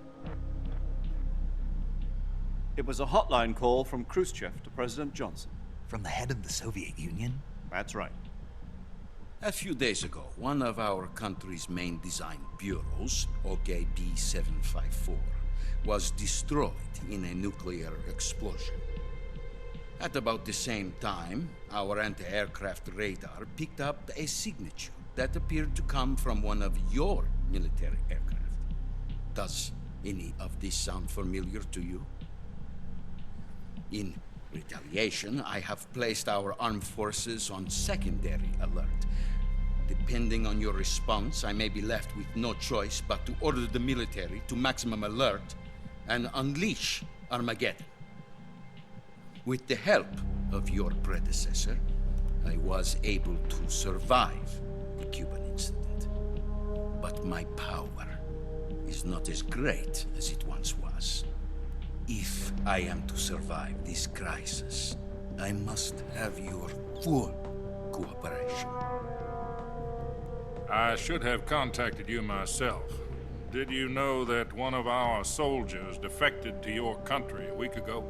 It was a hotline call from Khrushchev to President Johnson. From the head of the Soviet Union? That's right. A few days ago, one of our country's main design bureaus, OKB 754, was destroyed in a nuclear explosion. At about the same time, our anti-aircraft radar picked up a signature that appeared to come from one of your military aircraft. Does any of this sound familiar to you? In retaliation, I have placed our armed forces on secondary alert. Depending on your response, I may be left with no choice but to order the military to maximum alert and unleash Armageddon. With the help of your predecessor, I was able to survive the Cuban incident. But my power is not as great as it once was. If I am to survive this crisis, I must have your full cooperation. I should have contacted you myself. Did you know that one of our soldiers defected to your country a week ago?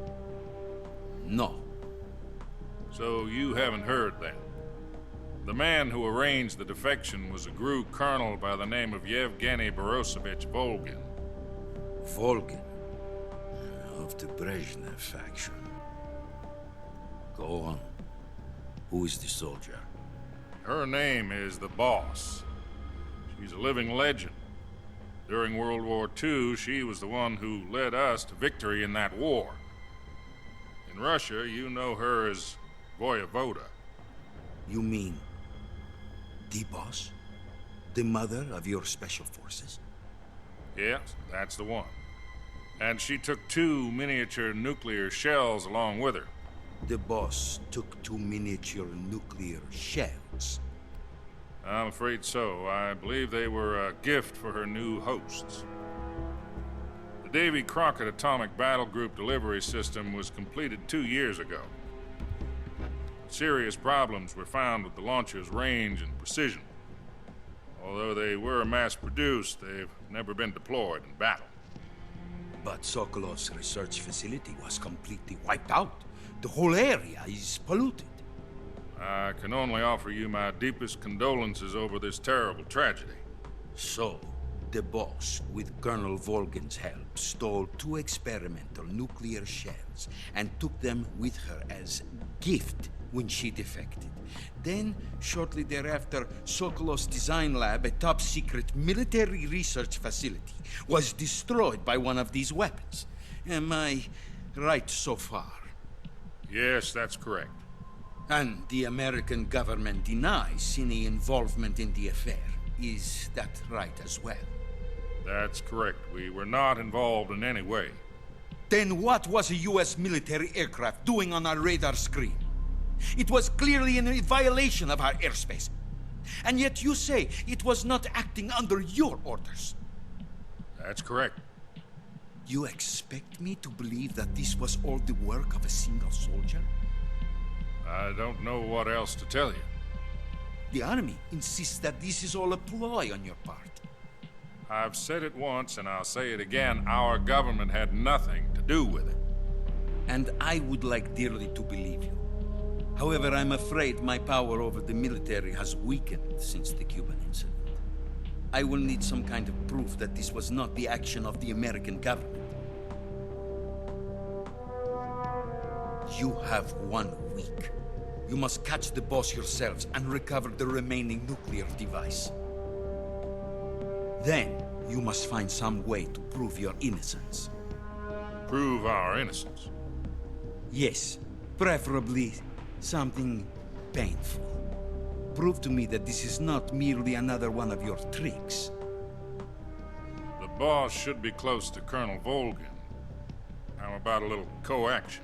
No. So you haven't heard that. The man who arranged the defection was a GRU colonel by the name of Yevgeny Borosovich Volgin. Volgin? Of the Brezhnev faction. Go on. Who is the soldier? Her name is the Boss. She's a living legend. During World War II, she was the one who led us to victory in that war. In Russia, you know her as Voyevoda. You mean the Boss? The mother of your special forces? Yes, that's the one. And she took 2 miniature nuclear shells along with her. The Boss took 2 miniature nuclear shells? I'm afraid so. I believe they were a gift for her new hosts. The Davy Crockett Atomic Battle Group delivery system was completed 2 years ago. Serious problems were found with the launcher's range and precision. Although they were mass-produced, they've never been deployed in battle. But Sokolov's research facility was completely wiped out. The whole area is polluted. I can only offer you my deepest condolences over this terrible tragedy. So, the Boss, with Colonel Volgin's help, stole 2 experimental nuclear shells and took them with her as gift when she defected. Then, shortly thereafter, Sokolov's design lab, a top-secret military research facility, was destroyed by one of these weapons. Am I right so far? Yes, that's correct. And the American government denies any involvement in the affair. Is that right as well? That's correct. We were not involved in any way. Then what was a U.S. military aircraft doing on our radar screen? It was clearly in a violation of our airspace. And yet you say it was not acting under your orders. That's correct. You expect me to believe that this was all the work of a single soldier? I don't know what else to tell you. The Army insists that this is all a ploy on your part. I've said it once, and I'll say it again. Our government had nothing to do with it. And I would like dearly to believe you. However, I'm afraid my power over the military has weakened since the Cuban incident. I will need some kind of proof that this was not the action of the American government. You have 1 week. You must catch the boss yourselves and recover the remaining nuclear device. Then, you must find some way to prove your innocence. Prove our innocence? Yes, preferably something painful. Prove to me that this is not merely another one of your tricks. The boss should be close to Colonel Volgin. How about a little co-action?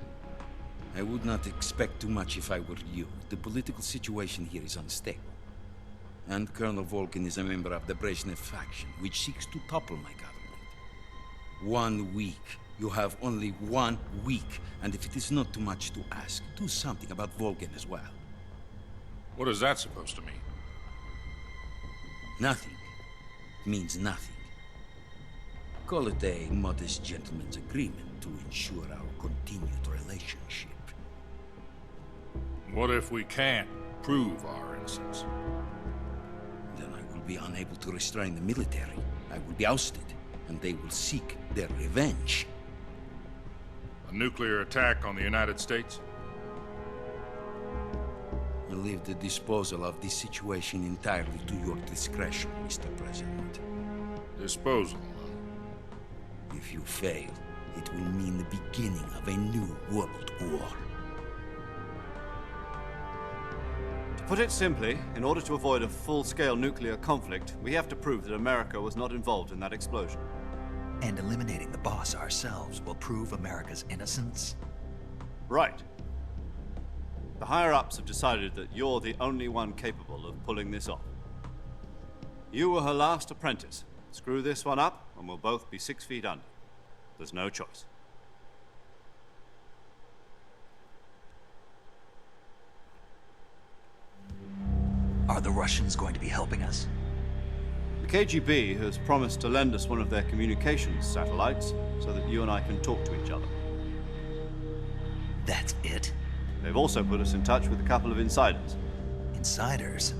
I would not expect too much if I were you. The political situation here is unstable. And Colonel Volgin is a member of the Brezhnev faction, which seeks to topple my government. 1 week. You have only 1 week, and if it is not too much to ask, do something about Volgin as well. What is that supposed to mean? Nothing. It means nothing. Call it a modest gentleman's agreement to ensure our continued relationship. What if we can't prove our innocence? Then I will be unable to restrain the military. I will be ousted, and they will seek their revenge. A nuclear attack on the United States? I leave the disposal of this situation entirely to your discretion, Mr. President. Disposal? If you fail, it will mean the beginning of a new world war. To put it simply, in order to avoid a full-scale nuclear conflict, we have to prove that America was not involved in that explosion. And eliminating the boss ourselves will prove America's innocence? Right. The higher-ups have decided that you're the only one capable of pulling this off. You were her last apprentice. Screw this one up, and we'll both be 6 feet under. There's no choice. Are the Russians going to be helping us? The KGB has promised to lend us one of their communications satellites so that you and I can talk to each other. That's it? They've also put us in touch with a couple of insiders. Insiders?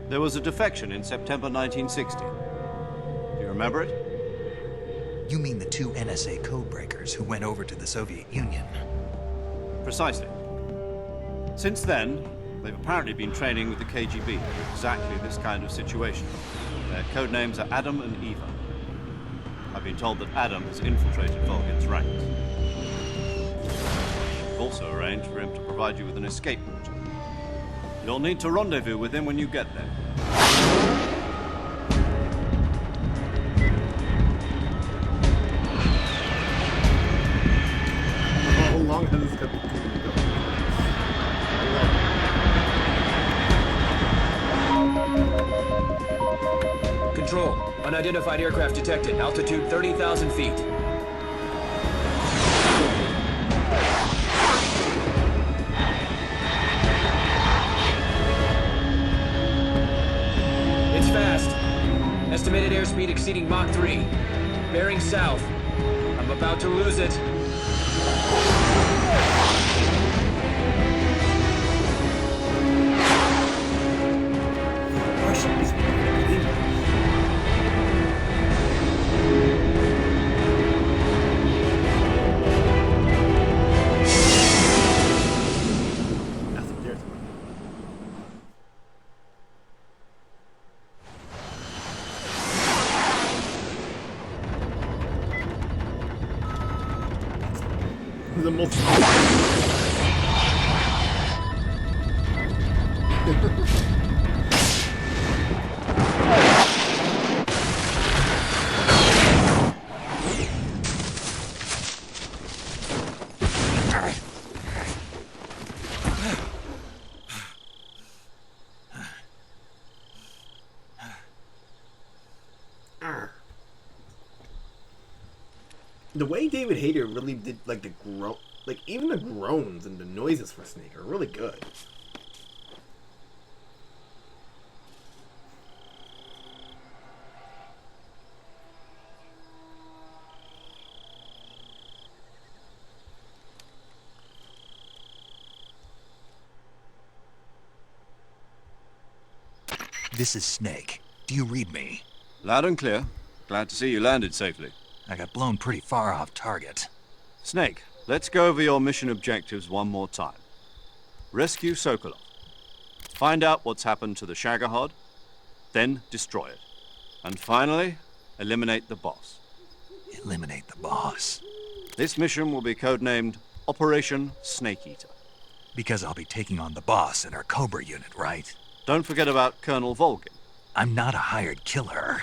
There was a defection in September 1960. Do you remember it? You mean the 2 NSA codebreakers who went over to the Soviet Union? Precisely. Since then, they've apparently been training with the KGB for exactly this kind of situation. Their code names are Adam and Eva. I've been told that Adam has infiltrated Volgin's ranks. We've also arranged for him to provide you with an escape route. You'll need to rendezvous with him when you get there. How long has this been going? Control. Unidentified aircraft detected. Altitude 30,000 feet. It's fast. Estimated airspeed exceeding Mach 3. Bearing south. I'm about to lose it. multi. The way David Hayter really did, like, the even the groans and the noises for Snake are really good. This is Snake. Do you read me? Loud and clear. Glad to see you landed safely. I got blown pretty far off target. Snake, let's go over your mission objectives one more time. Rescue Sokolov. Find out what's happened to the Shagohod, then destroy it. And finally, eliminate the boss. Eliminate the boss? This mission will be codenamed Operation Snake Eater. Because I'll be taking on the boss in our Cobra unit, right? Don't forget about Colonel Volgin. I'm not a hired killer.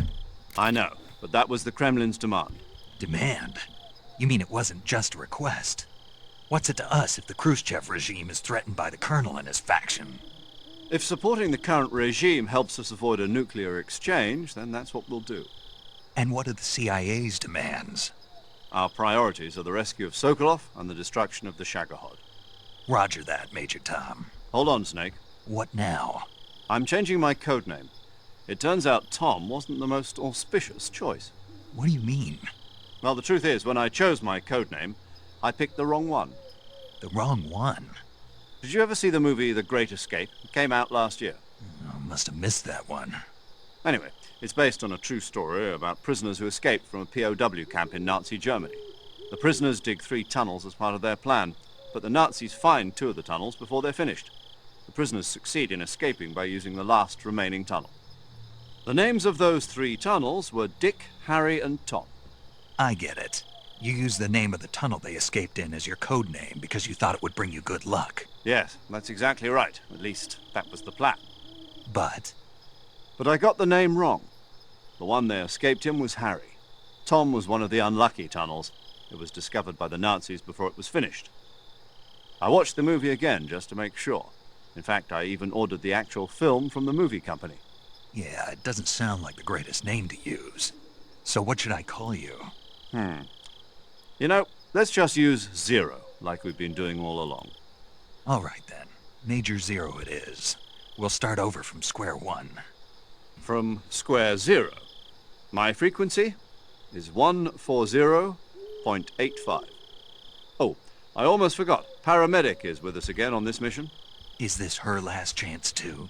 I know, but that was the Kremlin's demand. Demand? You mean it wasn't just a request? What's it to us if the Khrushchev regime is threatened by the Colonel and his faction? If supporting the current regime helps us avoid a nuclear exchange, then that's what we'll do. And what are the CIA's demands? Our priorities are the rescue of Sokolov and the destruction of the Shagohod. Roger that, Major Tom. Hold on, Snake. What now? I'm changing my codename. It turns out Tom wasn't the most auspicious choice. What do you mean? Well, the truth is, when I chose my codename, I picked the wrong one. The wrong one? Did you ever see the movie The Great Escape? It came out last year. Oh, must have missed that one. Anyway, it's based on a true story about prisoners who escaped from a POW camp in Nazi Germany. The prisoners dig 3 tunnels as part of their plan, but the Nazis find 2 of the tunnels before they're finished. The prisoners succeed in escaping by using the last remaining tunnel. The names of those 3 tunnels were Dick, Harry, and Tom. I get it. You used the name of the tunnel they escaped in as your code name because you thought it would bring you good luck. Yes, that's exactly right. At least, that was the plan. But I got the name wrong. The one they escaped in was Harry. Tom was one of the unlucky tunnels. It was discovered by the Nazis before it was finished. I watched the movie again just to make sure. In fact, I even ordered the actual film from the movie company. yeah, it doesn't sound like the greatest name to use. So what should I call you? You know, let's just use Zero, like we've been doing all along. All right, then. Major Zero it is. We'll start over from square one. From square 0. My frequency is 140.85. Oh, I almost forgot. Paramedic is with us again on this mission. Is this her last chance, too?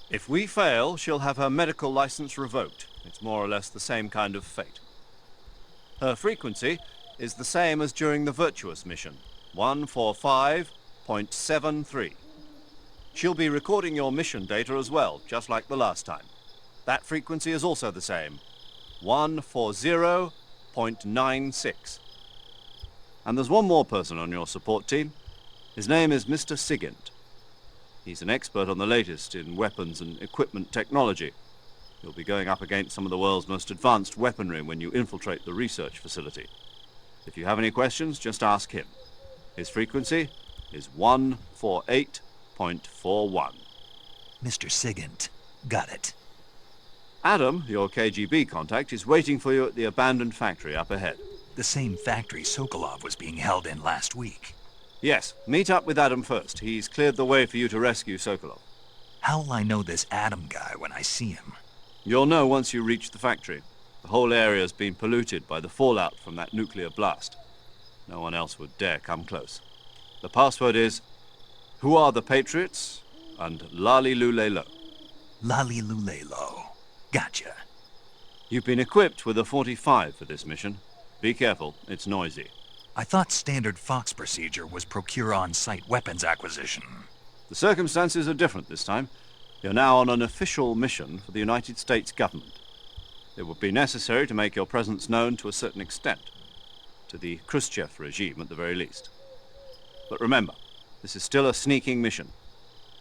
If we fail, she'll have her medical license revoked. It's more or less the same kind of fate. Her frequency is the same as during the Virtuous mission, 145.73. She'll be recording your mission data as well, just like the last time. That frequency is also the same, 140.96. And there's one more person on your support team. His name is Mr. Sigint. He's an expert on the latest in weapons and equipment technology. You'll be going up against some of the world's most advanced weaponry when you infiltrate the research facility. If you have any questions, just ask him. His frequency is 148.41. Mr. Sigint. Got it. Adam, your KGB contact, is waiting for you at the abandoned factory up ahead. The same factory Sokolov was being held in last week. Yes, meet up with Adam first. He's cleared the way for you to rescue Sokolov. How'll I know this Adam guy when I see him? You'll know once you reach the factory. The whole area's been polluted by the fallout from that nuclear blast. No one else would dare come close. The password is, "Who are the Patriots?" and Lali Lulelo. Lali Lulelo. Gotcha. You've been equipped with a 45 for this mission. Be careful, it's noisy. I thought standard Fox procedure was procure on-site weapons acquisition. The circumstances are different this time. You're now on an official mission for the United States government. It would be necessary to make your presence known to a certain extent. To the Khrushchev regime, at the very least. But remember, this is still a sneaking mission.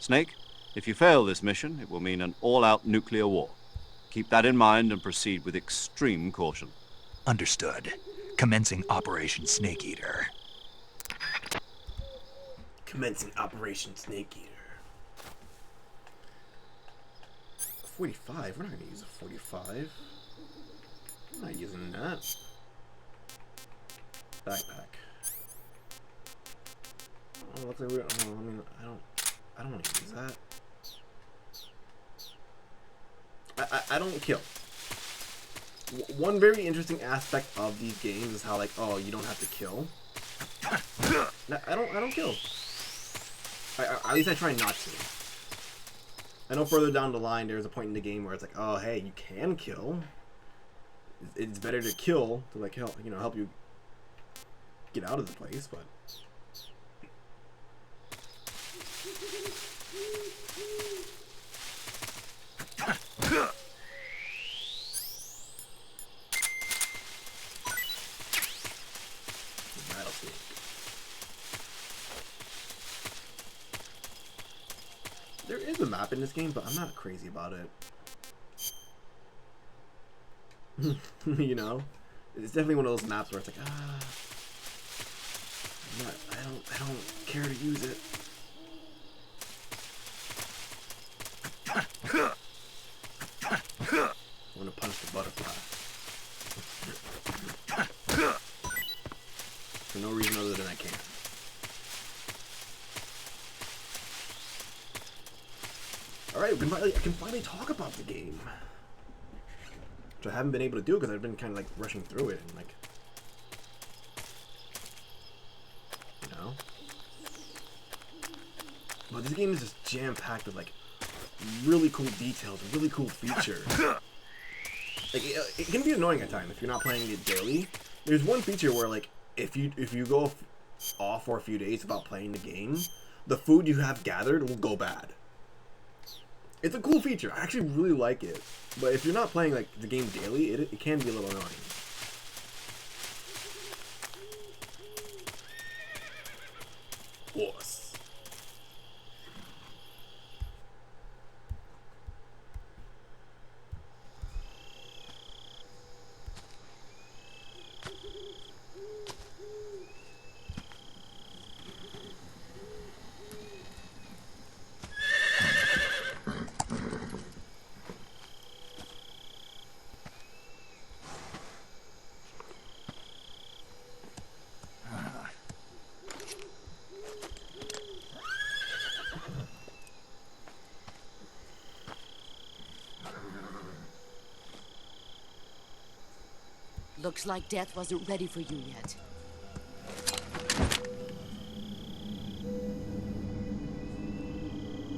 Snake, if you fail this mission, it will mean an all-out nuclear war. Keep that in mind and proceed with extreme caution. Understood. Commencing Operation Snake Eater. Commencing Operation Snake Eater. 45? We're not gonna use a 45. I'm not using that. Backpack. Oh, looks like we're. Oh, I mean, I don't want to use that. I don't kill. One very interesting aspect of these games is how, like, oh, you don't have to kill. I don't kill. At least I try not to. I know further down the line there's a point in the game where it's like, oh, hey, you can kill. It's better to kill to, like, help you get out of the place, but. Rattlesnake. There is a map in this game, but I'm not crazy about it. You know, it's definitely one of those maps where it's like, I don't care to use it. I want to punch the butterfly. For no reason other than I can. Alright, I can finally talk about the game. Which I haven't been able to do because I've been kind of like rushing through it and like, you know. But this game is just jam-packed with like really cool details, really cool features. Like it can be annoying at times if you're not playing it daily. There's one feature where like if you go off for a few days without playing the game, the food you have gathered will go bad. It's a cool feature. I actually really like it. But if you're not playing like the game daily, it can be a little annoying. Horse. Looks like death wasn't ready for you yet.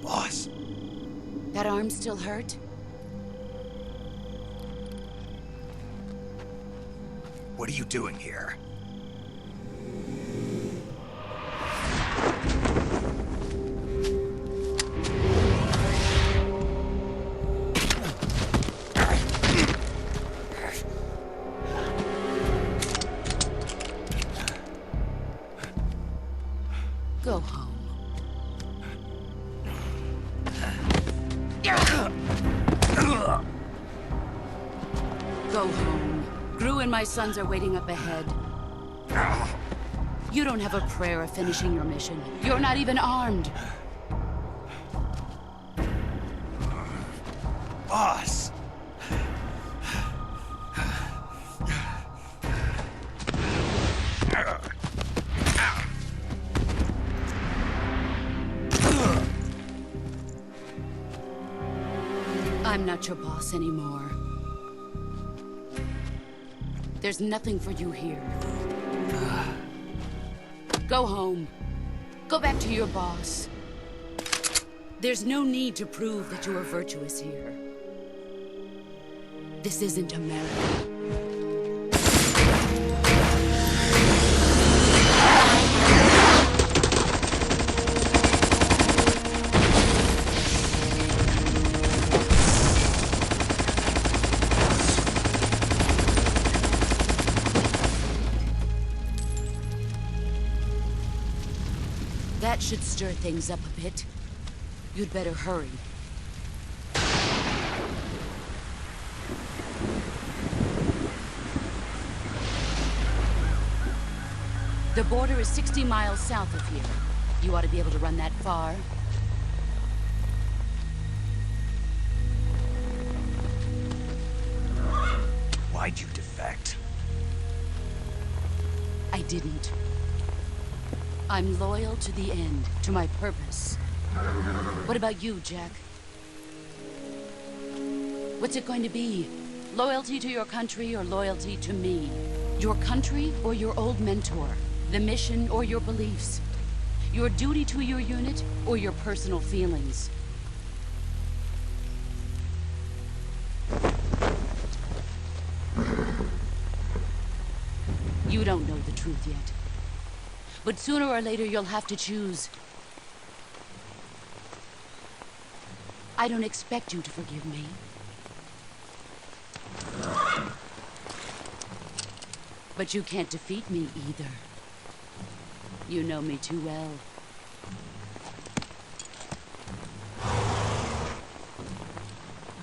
Boss. That arm still hurt? What are you doing here? Go home. Go home. Gru and my sons are waiting up ahead. You don't have a prayer of finishing your mission. You're not even armed. Boss! I'm not your boss anymore. There's nothing for you here. Go home. Go back to your boss. There's no need to prove that you are virtuous here. This isn't America. should stir things up a bit. You'd better hurry. The border is 60 miles south of here. You ought to be able to run that far. Why'd you defect? I didn't. I'm loyal to the end, to my purpose. What about you, Jack? What's it going to be? Loyalty to your country or loyalty to me? Your country or your old mentor? The mission or your beliefs? Your duty to your unit or your personal feelings? You don't know the truth yet. But sooner or later you'll have to choose. I don't expect you to forgive me. But you can't defeat me either. You know me too well.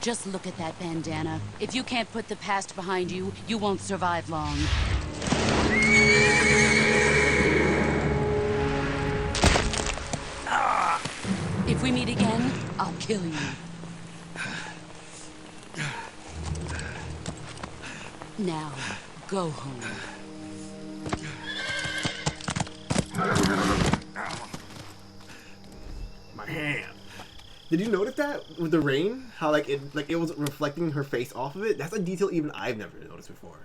Just look at that bandana. If you can't put the past behind you, you won't survive long. If we meet again, I'll kill you. Now, go home. My hand. Did you notice that with the rain? How like it was reflecting her face off of it? That's a detail even I've never noticed before.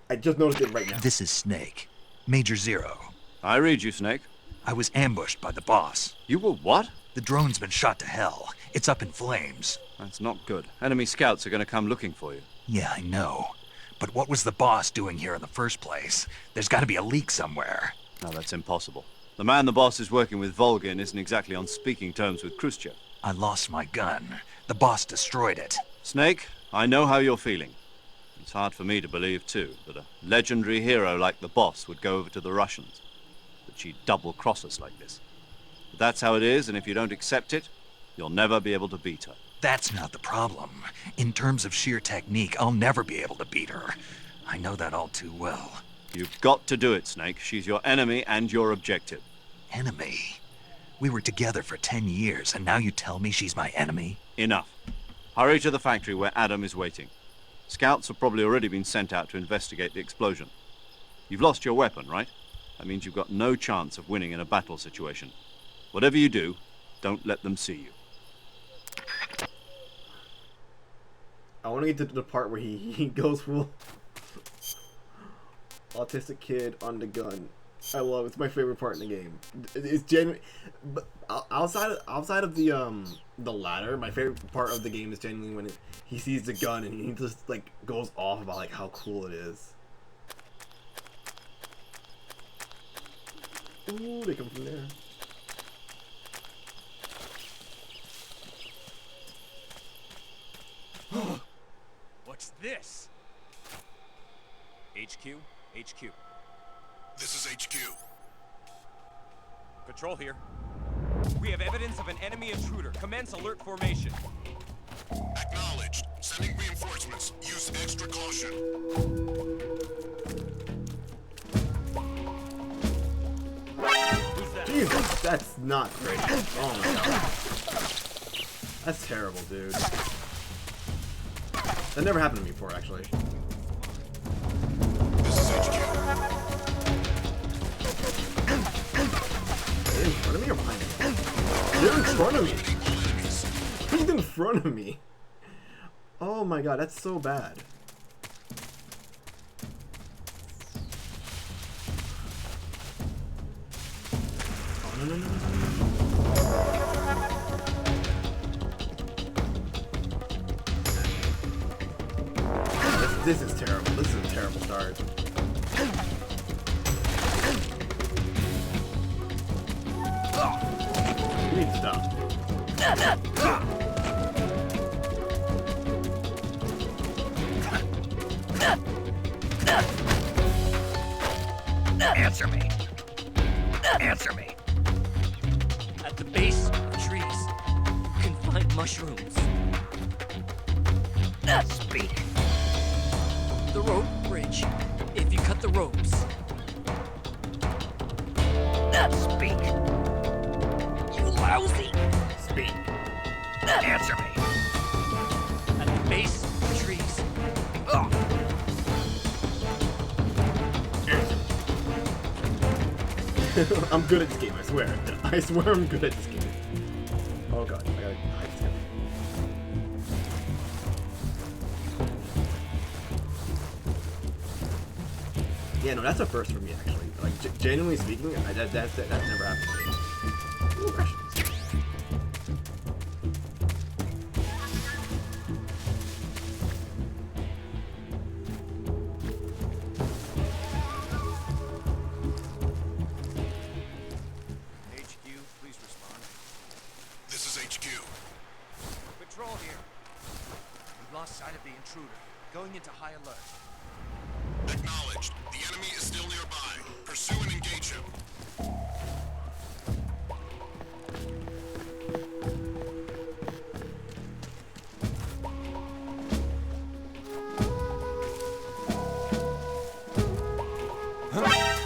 I just noticed it right now. This is Snake. Major Zero. I read you, Snake. I was ambushed by the boss. You were what? The drone's been shot to hell. It's up in flames. That's not good. Enemy scouts are going to come looking for you. Yeah, I know. But what was the boss doing here in the first place? There's got to be a leak somewhere. No, that's impossible. The man the boss is working with, Volgin, isn't exactly on speaking terms with Khrushchev. I lost my gun. The boss destroyed it. Snake, I know how you're feeling. It's hard for me to believe, too, that a legendary hero like the boss would go over to the Russians. That she'd double-cross us like this. But that's how it is, and if you don't accept it, you'll never be able to beat her. That's not the problem. In terms of sheer technique, I'll never be able to beat her. I know that all too well. You've got to do it, Snake. She's your enemy and your objective. Enemy? We were together for 10 years, and now you tell me she's my enemy? Enough. Hurry to the factory where Adam is waiting. Scouts have probably already been sent out to investigate the explosion. You've lost your weapon, right? That means you've got no chance of winning in a battle situation. Whatever you do, don't let them see you. I want to get to the part where he goes full autistic kid on the gun. I love it. It's my favorite part in the game. It's genuine, but outside of the ladder, my favorite part of the game is genuinely when he sees the gun and he just like goes off about like how cool it is. Ooh, they come from there. What's this? HQ? HQ. This is HQ. Patrol here. We have evidence of an enemy intruder. Commence alert formation. Acknowledged. Sending reinforcements. Use extra caution. Jesus, that's not great. Oh my god. That's terrible, dude. That never happened to me before, actually. This is HQ. They're in front of me or behind me? They're in front of me! He's in front of me! Oh my god, that's so bad. Oh, no, no, no, no, no. This is terrible. This is a terrible start. You need to stop. Answer me. Answer me. the base of trees, you can find mushrooms. Speak. The rope bridge, if you cut the ropes. Speak. You lousy. Speak. Answer me. At the base of the trees. Ugh. I'm good at this game, I swear. I swear I'm good at this game. Oh god, I gotta hide this guy. Yeah, no, that's a first for me, actually. Like, genuinely speaking, that's never happened to me. Ooh, Russians. HQ, please respond. This is HQ. Patrol here. We've lost sight of the intruder. Going into high alert. Acknowledged. The enemy is still nearby. Pursue and engage him.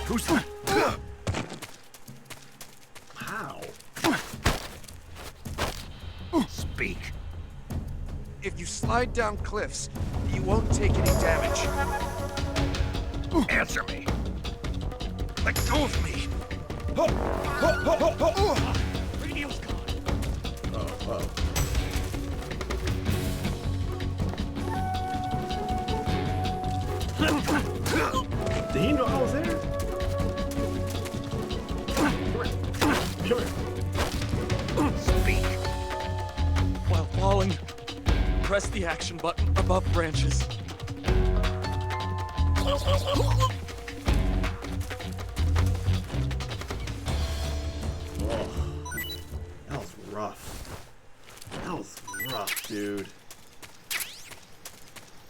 Who's that? How? Speak. If you slide down cliffs, you won't take any damage. Answer me. Let go of me. Radio's gone. Oh. Did he know I was there? Come here. Speak. While falling, press the action button above branches. That was rough. That was rough, dude.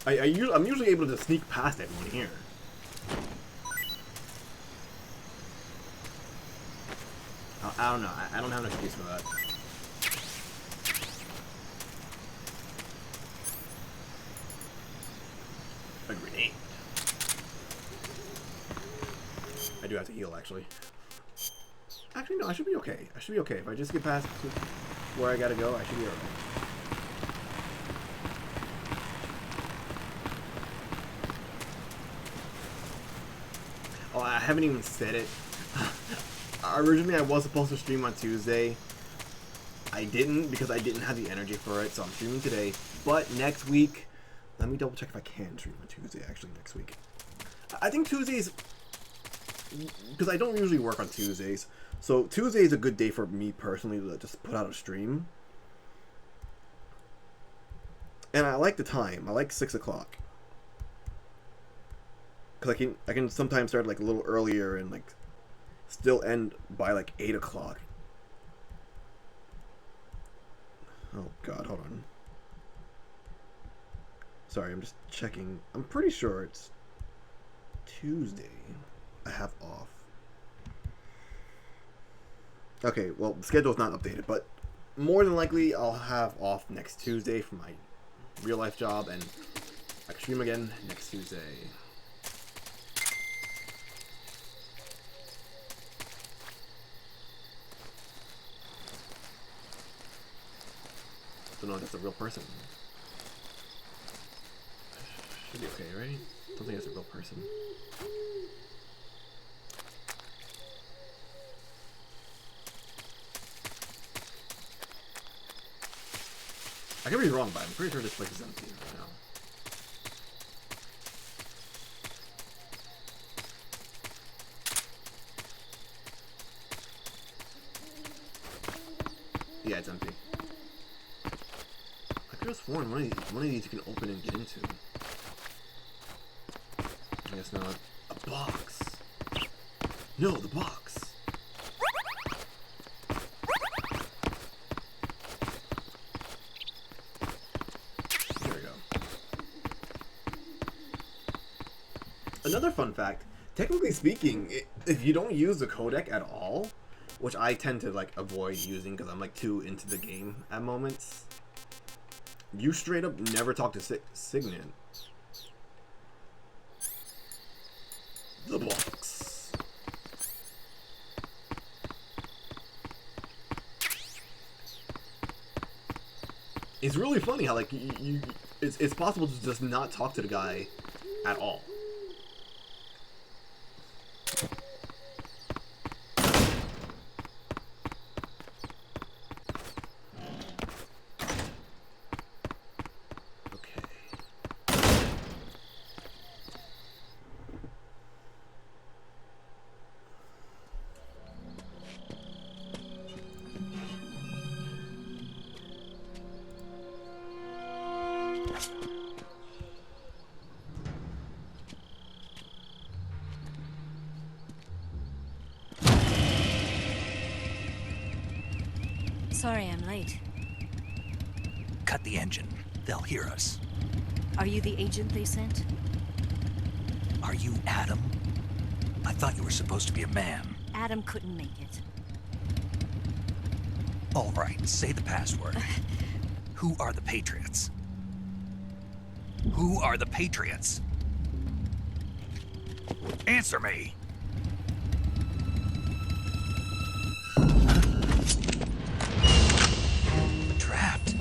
I'm usually able to sneak past everyone here. I don't know. I don't have an excuse for that. A grenade. I do have to heal, actually. Actually, no, I should be okay. I should be okay. If I just get past where I gotta go, I should be alright. Oh, I haven't even said it. Originally, I was supposed to stream on Tuesday. I didn't because I didn't have the energy for it, so I'm streaming today. But next week, let me double check if I can stream on Tuesday, actually, next week. I think Tuesdays, because I don't usually work on Tuesdays, so Tuesday is a good day for me personally to just put out a stream. And I like the time. I like 6 o'clock. Because I can sometimes start like a little earlier and like still end by like 8 o'clock. Oh god, hold on. Sorry, I'm just checking. I'm pretty sure it's Tuesday I have off. Okay, well, the schedule's not updated, but more than likely I'll have off next Tuesday for my real life job, and I can stream again next Tuesday. Don't know if that's a real person. Should be okay, right? Don't think that's a real person. I could be wrong, but I'm pretty sure this place is empty right now. Yeah, it's empty. I could have sworn one of these you can open and get into. I guess not. A box. No, the box. There we go. Another fun fact, technically speaking, if you don't use the codec at all, which I tend to like avoid using because I'm like too into the game at moments. You straight up never talk to Signet. The box. It's really funny how like it's possible to just not talk to the guy at all. Sorry I'm late. Cut the engine. They'll hear us. Are you the agent they sent? Are you Adam? I thought you were supposed to be a man. Adam couldn't make it. All right, say the password. Who are the Patriots? Who are the Patriots? Answer me! Trapped.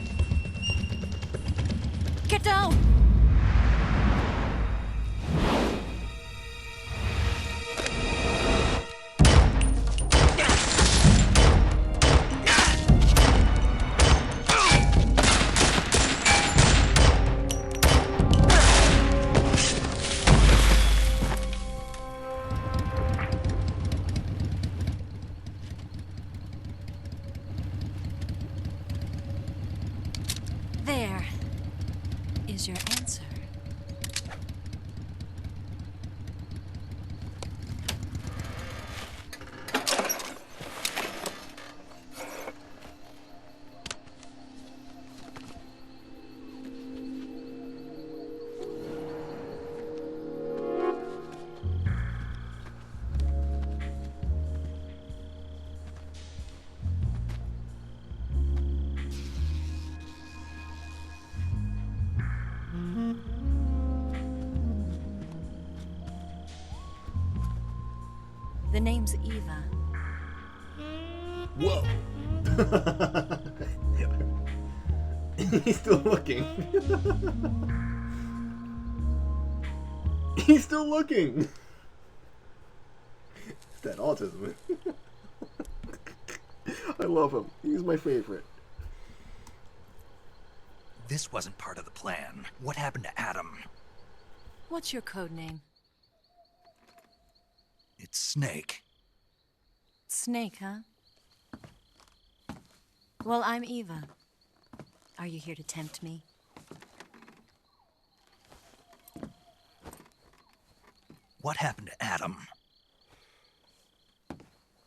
Get down! There is your answer. The name's Eva. Whoa. He's still looking. He's still looking. It's that autism. I love him. He's my favorite. This wasn't part of the plan. What happened to Adam? What's your code name? It's Snake. Snake, huh? Well, I'm Eva. Are you here to tempt me? What happened to Adam?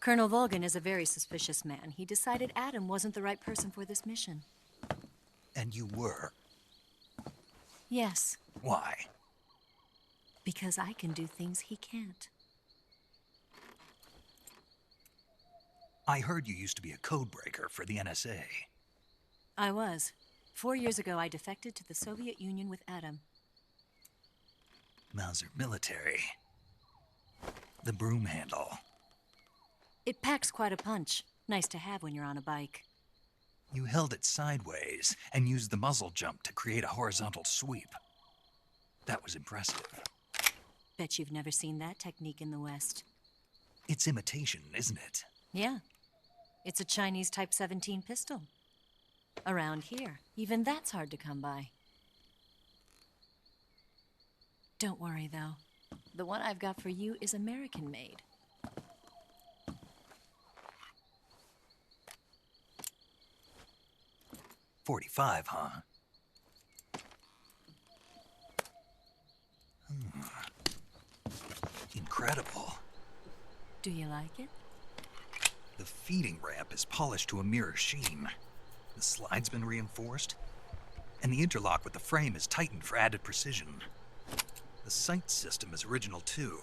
Colonel Volgan is a very suspicious man. He decided Adam wasn't the right person for this mission. And you were. Yes, Why? because I can do things he can't. I heard you used to be a codebreaker for the NSA. I was. 4 years ago, I defected to the Soviet Union with Adam. Mauser military. The broom handle. It packs quite a punch. Nice to have when you're on a bike. You held it sideways and used the muzzle jump to create a horizontal sweep. That was impressive. Bet you've never seen that technique in the West. It's imitation, isn't it? Yeah. It's a Chinese Type 17 pistol. Around here, even that's hard to come by. Don't worry, though. The one I've got for you is American-made. .45, huh? Incredible. Do you like it? The feeding ramp is polished to a mirror sheen. The slide's been reinforced, and the interlock with the frame is tightened for added precision. The sight system is original too.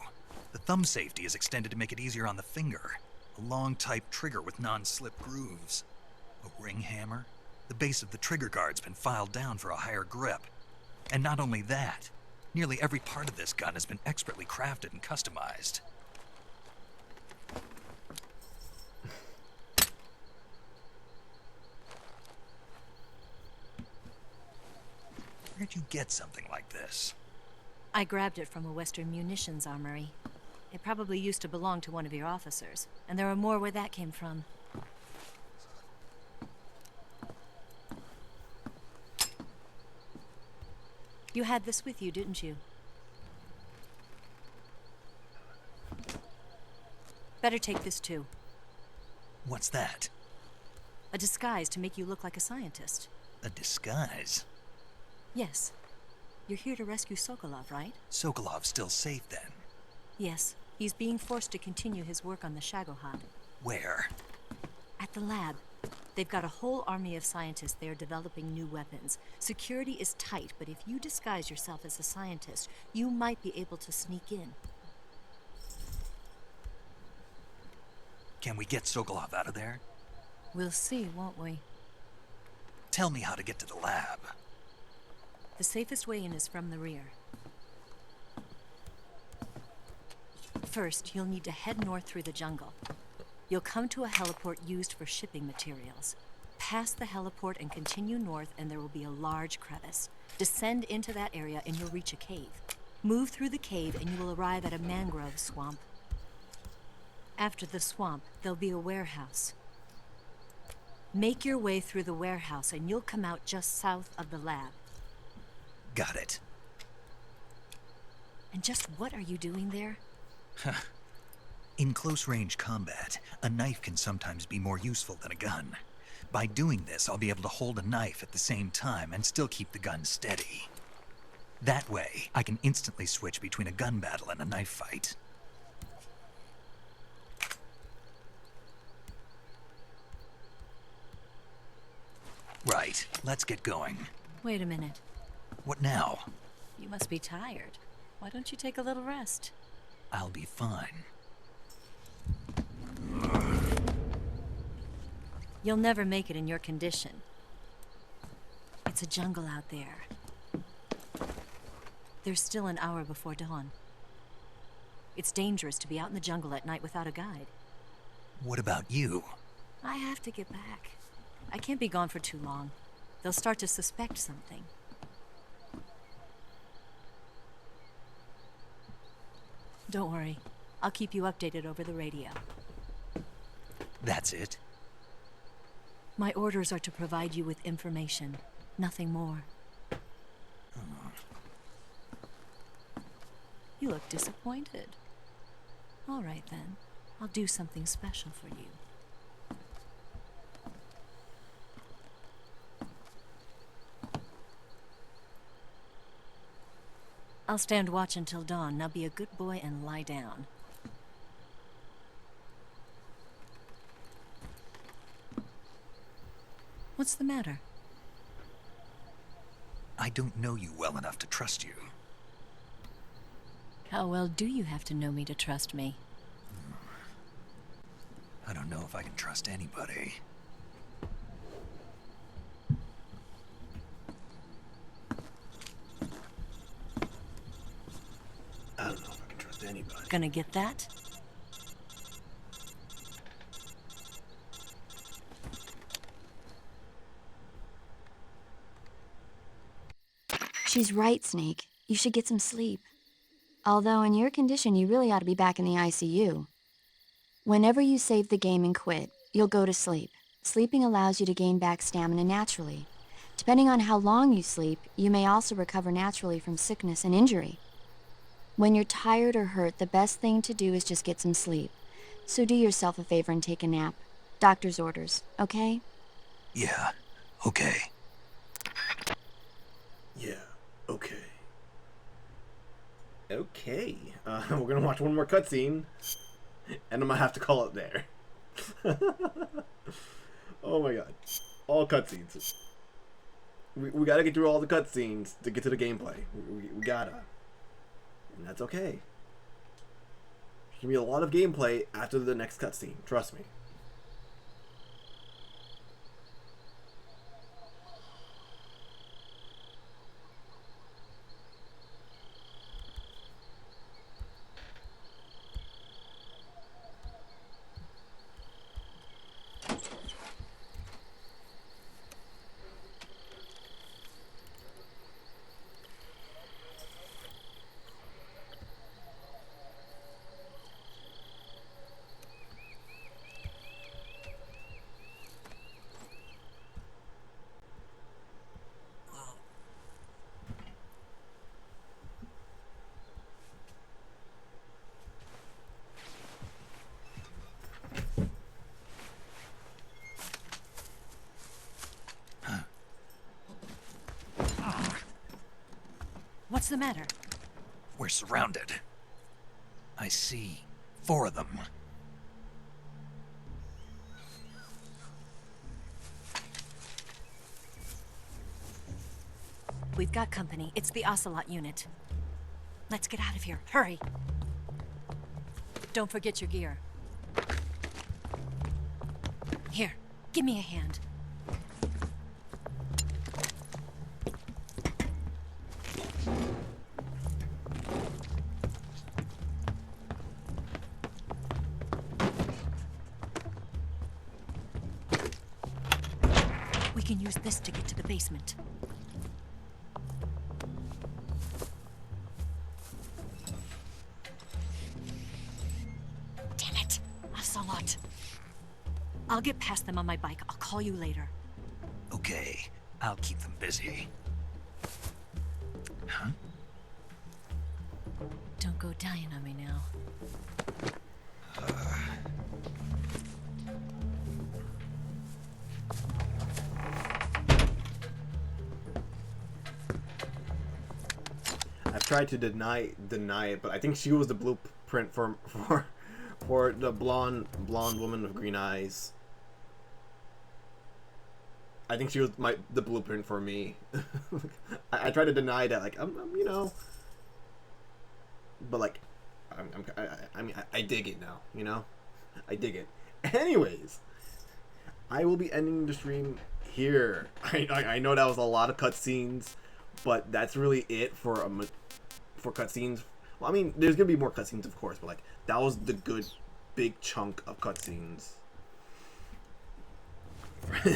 The thumb safety is extended to make it easier on the finger. A long type trigger with non-slip grooves. A ring hammer. The base of the trigger guard's been filed down for a higher grip. And not only that, nearly every part of this gun has been expertly crafted and customized. Where'd you get something like this? I grabbed it from a Western munitions armory. It probably used to belong to one of your officers, and there are more where that came from. You had this with you, didn't you? Better take this too. What's that? A disguise to make you look like a scientist. A disguise? Yes. You're here to rescue Sokolov, right? Sokolov's still safe then? Yes. He's being forced to continue his work on the Shagohod. Where? At the lab. They've got a whole army of scientists there developing new weapons. Security is tight, but if you disguise yourself as a scientist, you might be able to sneak in. Can we get Sokolov out of there? We'll see, won't we? Tell me how to get to the lab. The safest way in is from the rear. First, you'll need to head north through the jungle. You'll come to a heliport used for shipping materials. Pass the heliport and continue north, and there will be a large crevice. Descend into that area and you'll reach a cave. Move through the cave and you will arrive at a mangrove swamp. After the swamp, there'll be a warehouse. Make your way through the warehouse and you'll come out just south of the lab. Got it. And just what are you doing there? In close-range combat, a knife can sometimes be more useful than a gun. By doing this, I'll be able to hold a knife at the same time and still keep the gun steady. That way, I can instantly switch between a gun battle and a knife fight. Right, let's get going. Wait a minute. What now? You must be tired. Why don't you take a little rest? I'll be fine. You'll never make it in your condition. It's a jungle out there. There's still an hour before dawn. It's dangerous to be out in the jungle at night without a guide. What about you? I have to get back. I can't be gone for too long. They'll start to suspect something. Don't worry. I'll keep you updated over the radio. That's it? My orders are to provide you with information. Nothing more. You look disappointed. All right, then. I'll do something special for you. I'll stand watch until dawn. Now be a good boy and lie down. What's the matter? I don't know you well enough to trust you. How well do you have to know me to trust me? I don't know if I can trust anybody. I don't know if I can trust anybody. Gonna get that? She's right, Snake. You should get some sleep. Although in your condition, you really ought to be back in the ICU. Whenever you save the game and quit, you'll go to sleep. Sleeping allows you to gain back stamina naturally. Depending on how long you sleep, you may also recover naturally from sickness and injury. When you're tired or hurt, the best thing to do is just get some sleep. So do yourself a favor and take a nap. Doctor's orders, okay? Yeah, okay. Yeah, okay. Okay. We're gonna watch one more cutscene, and I'm gonna have to call it there. Oh my god. All cutscenes. We gotta get through all the cutscenes to get to the gameplay. We gotta. And that's okay. gonna be a lot of gameplay after the next cutscene. Trust me. What's the matter? We're surrounded. I see 4 of them. We've got company. It's the Ocelot unit. Let's get out of here. Hurry. Don't forget your gear. Here, give me a hand. We can use this to get to the basement. Damn it! Ocelot. I'll get past them on my bike. I'll call you later. Okay, I'll keep them busy. Huh? Don't go dying on me now. I've tried to deny it, but I think she was the blueprint for the blonde woman with green eyes. I think she was the blueprint for me. I try to deny that, like I'm you know, but like I mean I dig it now, you know, I dig it. Anyways, I will be ending the stream here. I know that was a lot of cutscenes, but that's really it for cutscenes. Well, I mean, there's gonna be more cutscenes, of course, but like that was the good big chunk of cutscenes.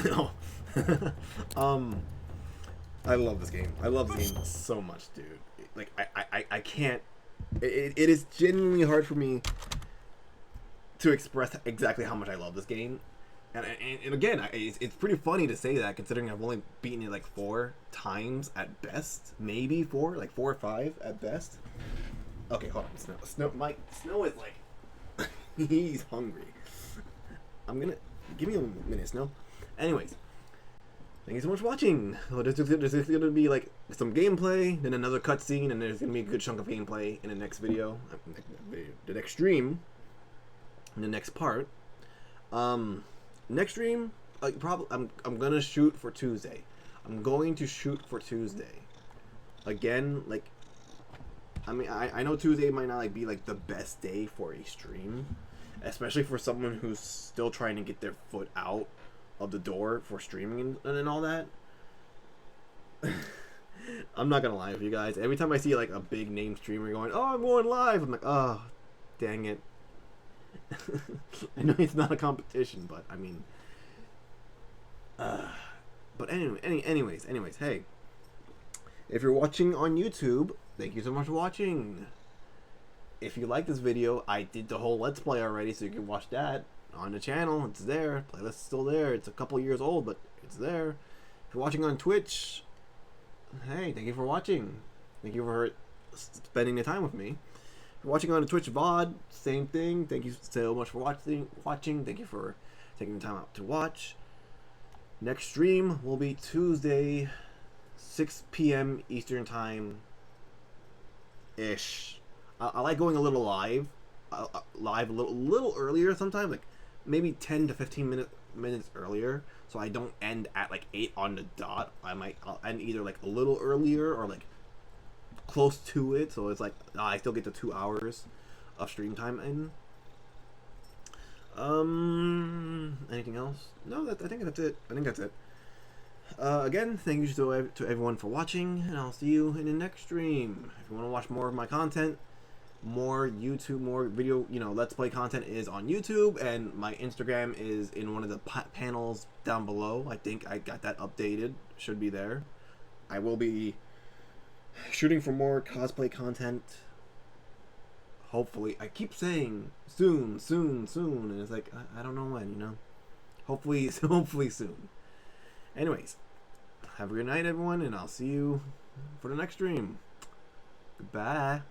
No. I love this game. I love this game so much, dude. Like I can't. It is genuinely hard for me to express exactly how much I love this game. And again, it's pretty funny to say that, considering I've only beaten it like 4 times at best, maybe 4, like 4 or 5 at best. Okay, hold on, Snow is like, he's hungry. Give me a minute, Snow. Anyways, thank you so much for watching. There's gonna be like some gameplay, then another cutscene, and there's gonna be a good chunk of gameplay in the next video, the next stream, in the next part. Next stream, probably I'm gonna shoot for Tuesday. I'm going to shoot for Tuesday. Again, like, I mean, I know Tuesday might not like be like the best day for a stream, especially for someone who's still trying to get their foot out of the door for streaming and all that. I'm not gonna lie with you guys. Every time I see like a big name streamer going, "Oh, I'm going live," I'm like, "Oh, dang it." I know it's not a competition, but I mean, but anyways, hey, if you're watching on YouTube, thank you so much for watching. If you like this video, I did the whole Let's Play already, so you can watch that on the channel. It's there. Playlist's still there. It's a couple years old, but it's there. If you're watching on Twitch, hey, thank you for watching. Thank you for spending the time with me. Watching on the Twitch VOD, same thing. Thank you so much for watching. Thank you for taking the time out to watch. Next stream will be Tuesday, 6 p.m. Eastern time ish. I like going a little live a little earlier sometimes, like maybe 10 to 15 minutes earlier, so I don't end at like 8 on the dot. I'll end either like a little earlier or like close to it, so it's like I still get the 2 hours of stream time in. Anything else? No, I think that's it. Again, thank you to everyone for watching, and I'll see you in the next stream. If you want to watch more of my content, more YouTube, more video, Let's Play content is on YouTube, and my Instagram is in one of the panels down below. I think I got that updated. Should be there. I will be shooting for more cosplay content. Hopefully. I keep saying soon, and it's like, I don't know when, Hopefully soon. Anyways, have a good night, everyone, and I'll see you for the next stream. Goodbye.